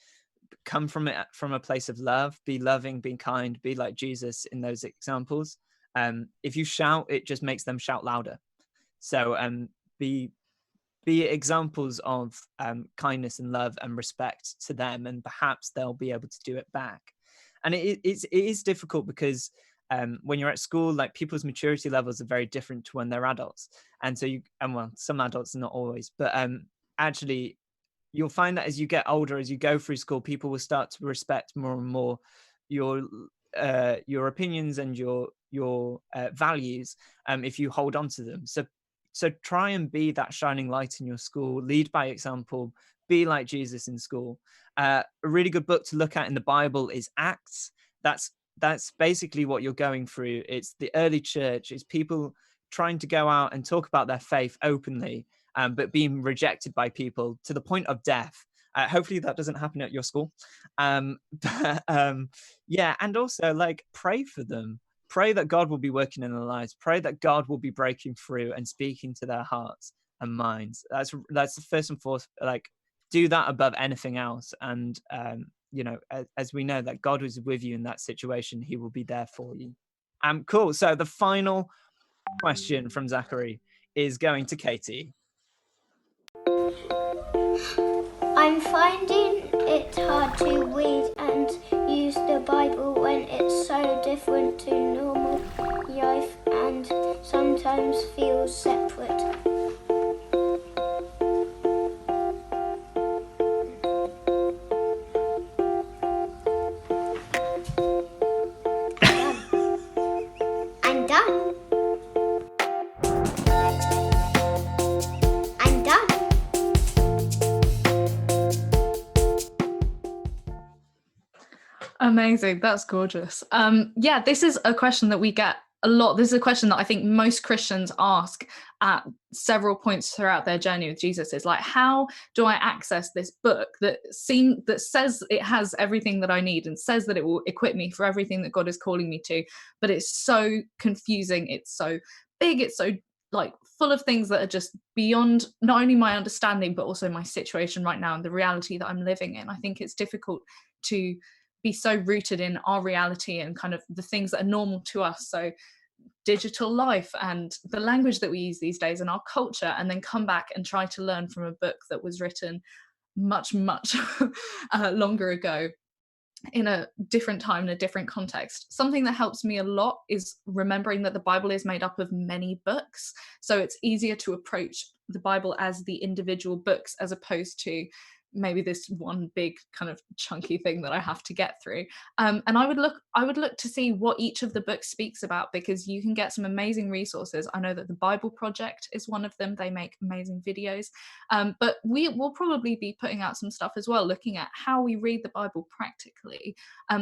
come from it from a place of love, be loving, be kind, be like Jesus in those examples. If you shout, it just makes them shout louder. So be examples of kindness and love and respect to them, and perhaps they'll be able to do it back. And it is difficult because when you're at school, like, people's maturity levels are very different to when they're adults. And so well, some adults, not always, but actually you'll find that as you get older, as you go through school, people will start to respect more and more your opinions and your values if you hold on to them. So try and be that shining light in your school, lead by example, be like Jesus in school. A really good book to look at in the Bible is Acts. That's basically what you're going through. It's the early church. It's people trying to go out and talk about their faith openly, but being rejected by people to the point of death. Hopefully that doesn't happen at your school. Yeah, and also, like, pray for them. Pray that God will be working in their lives. Pray that God will be breaking through and speaking to their hearts and minds. That's the first and foremost. Like, do that above anything else. And as we know that God was with you in that situation, He will be there for you. Cool. So the final question from Zachary is going to Katie. I'm finding it hard to read and use the Bible when it's so different to normal life and sometimes feels separate. I'm done. Amazing. That's gorgeous. Yeah, this is a question that we get a lot. This is a question that I think most Christians ask at several points throughout their journey with Jesus, is like, how do I access this book that says it has everything that I need and says that it will equip me for everything that God is calling me to, but it's so confusing, it's so big, it's so like full of things that are just beyond not only my understanding but also my situation right now and the reality that I'm living in. I think it's difficult to be so rooted in our reality and kind of the things that are normal to us. So digital life and the language that we use these days and our culture, and then come back and try to learn from a book that was written much longer ago in a different time, in a different context. Something that helps me a lot is remembering that the Bible is made up of many books. So it's easier to approach the Bible as the individual books as opposed to maybe this one big kind of chunky thing that I have to get through. And I would look to see what each of the books speaks about, because you can get some amazing resources. I know that the Bible Project is one of them. They make amazing videos. But we will probably be putting out some stuff as well, looking at how we read the Bible practically,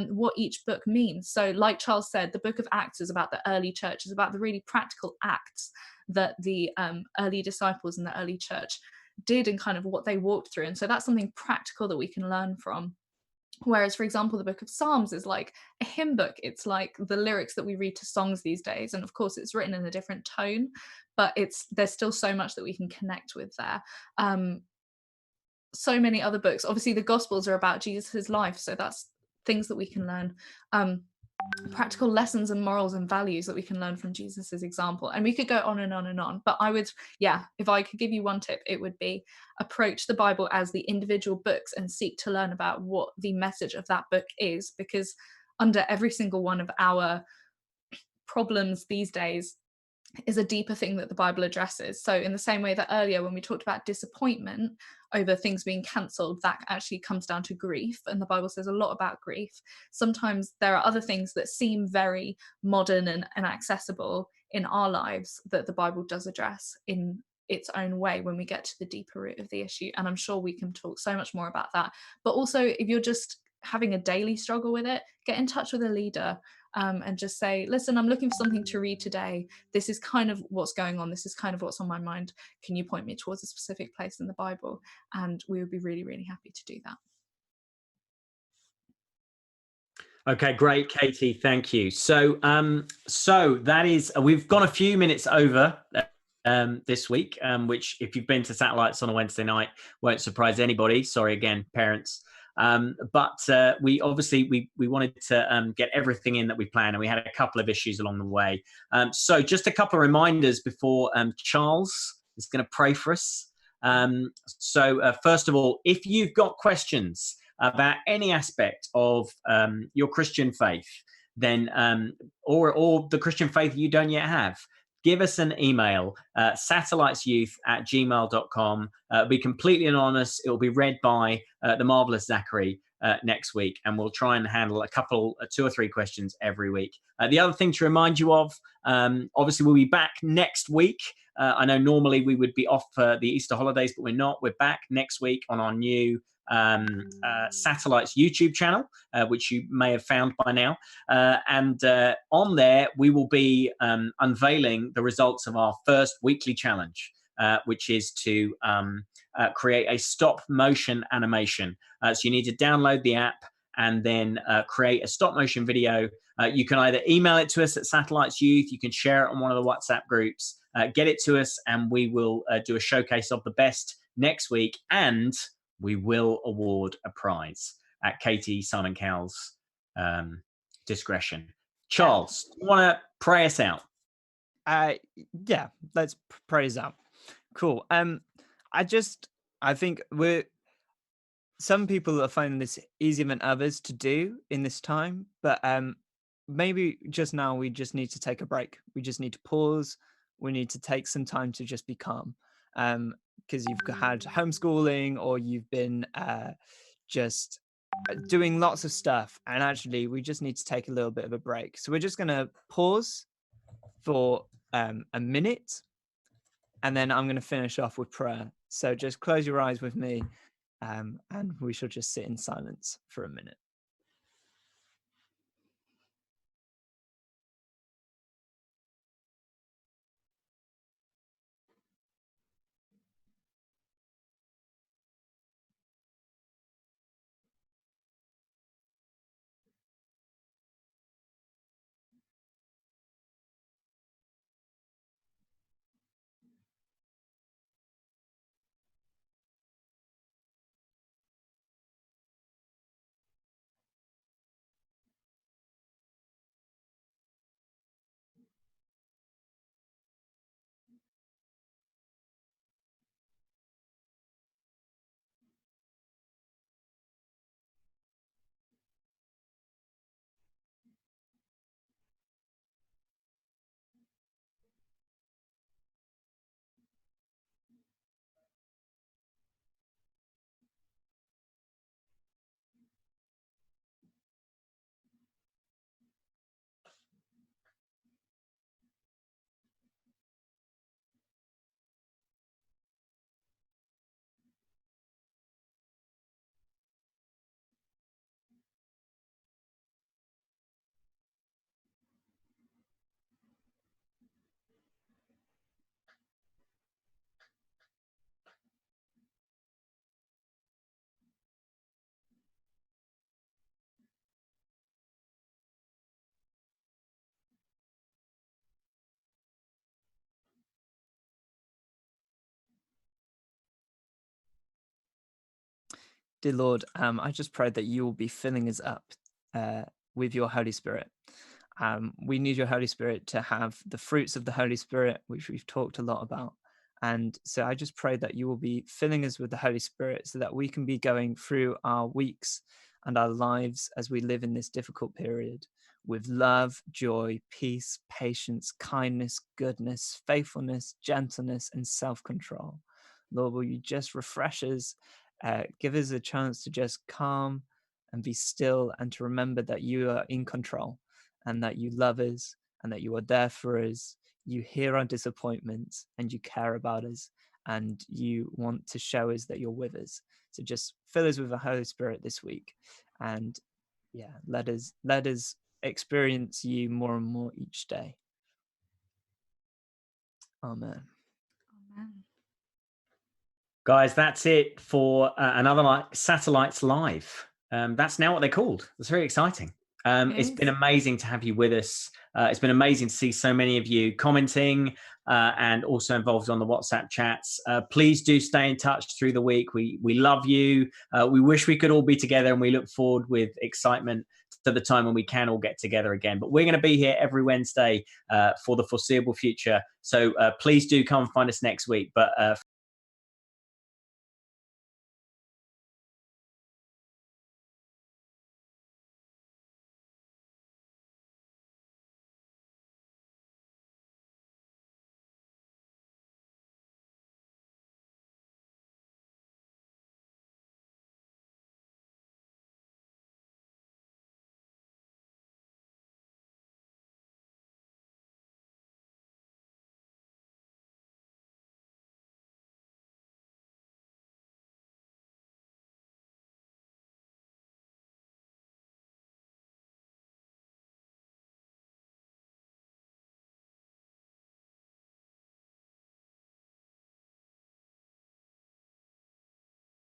what each book means. So like Charles said, the book of Acts is about the early church, is about the really practical acts that the early disciples in the early church did and kind of what they walked through. And so that's something practical that we can learn from. Whereas, for example, the book of Psalms is like a hymn book. It's like the lyrics that we read to songs these days. And of course, it's written in a different tone, but there's still so much that we can connect with there. So many other books. Obviously, the Gospels are about Jesus's life. So that's things that we can learn. Practical lessons and morals and values that we can learn from Jesus's example. And we could go on and on and on. But I would, if I could give you one tip, it would be approach the Bible as the individual books and seek to learn about what the message of that book is, because under every single one of our problems these days is a deeper thing that the Bible addresses. So in the same way that earlier when we talked about disappointment over things being cancelled, that actually comes down to grief, and the Bible says a lot about grief. Sometimes there are other things that seem very modern and accessible in our lives that the Bible does address in its own way when we get to the deeper root of the issue. And I'm sure we can talk so much more about that. But also, if you're just having a daily struggle with it, get in touch with a leader, and just say, listen, I'm looking for something to read today. This is kind of what's going on. This is kind of what's on my mind. Can you point me towards a specific place in the Bible? And we would be really, really happy to do that. Okay, great, Katie. Thank you. So, so that is, we've gone a few minutes over this week, which if you've been to Satellites on a Wednesday night, won't surprise anybody. Sorry again, parents. But we obviously, we wanted to get everything in that we planned, and we had a couple of issues along the way. So just a couple of reminders before Charles is going to pray for us. So first of all, if you've got questions about any aspect of your Christian faith, then or the Christian faith you don't yet have, give us an email, satellitesyouth@gmail.com. Be completely anonymous. It will be read by the marvelous Zachary next week, and we'll try and handle a couple, 2 or 3 questions every week. The other thing to remind you of, obviously we'll be back next week. I know normally we would be off for the Easter holidays, but we're not. We're back next week on our new Satellites YouTube channel, which you may have found by now, and on there we will be unveiling the results of our first weekly challenge, which is to create a stop motion animation. So you need to download the app and then create a stop motion video. You can either email it to us at Satellites Youth, you can share it on one of the WhatsApp groups, get it to us, and we will do a showcase of the best next week, and we will award a prize at Katie Simon Cowell's discretion. Charles, do you want to pray us out? Yeah, let's pray us out. Cool. I think some people are finding this easier than others to do in this time, but maybe just now we just need to take a break. We just need to pause. We need to take some time to just be calm. Because you've had homeschooling, or you've been just doing lots of stuff, and actually we just need to take a little bit of a break. So we're just going to pause for a minute, and then I'm going to finish off with prayer. So just close your eyes with me, and we shall just sit in silence for a minute. Dear Lord, I just pray that you will be filling us up with your Holy Spirit. We need your Holy Spirit to have the fruits of the Holy Spirit, which we've talked a lot about. And so I just pray that you will be filling us with the Holy Spirit so that we can be going through our weeks and our lives as we live in this difficult period with love, joy, peace, patience, kindness, goodness, faithfulness, gentleness, and self-control. Lord, will you just refresh us, give us a chance to just calm and be still, and to remember that you are in control, and that you love us, and that you are there for us. You hear our disappointments, and you care about us, and you want to show us that you're with us. So just fill us with the Holy Spirit this week, and let us experience you more and more each day. Amen. Amen. Guys, that's it for another Satellites Live. That's now what they're called. It's very exciting. It's been amazing to have you with us. It's been amazing to see so many of you commenting and also involved on the WhatsApp chats. Please do stay in touch through the week. We love you. We wish we could all be together, and we look forward with excitement to the time when we can all get together again. But we're going to be here every Wednesday for the foreseeable future. So please do come and find us next week. But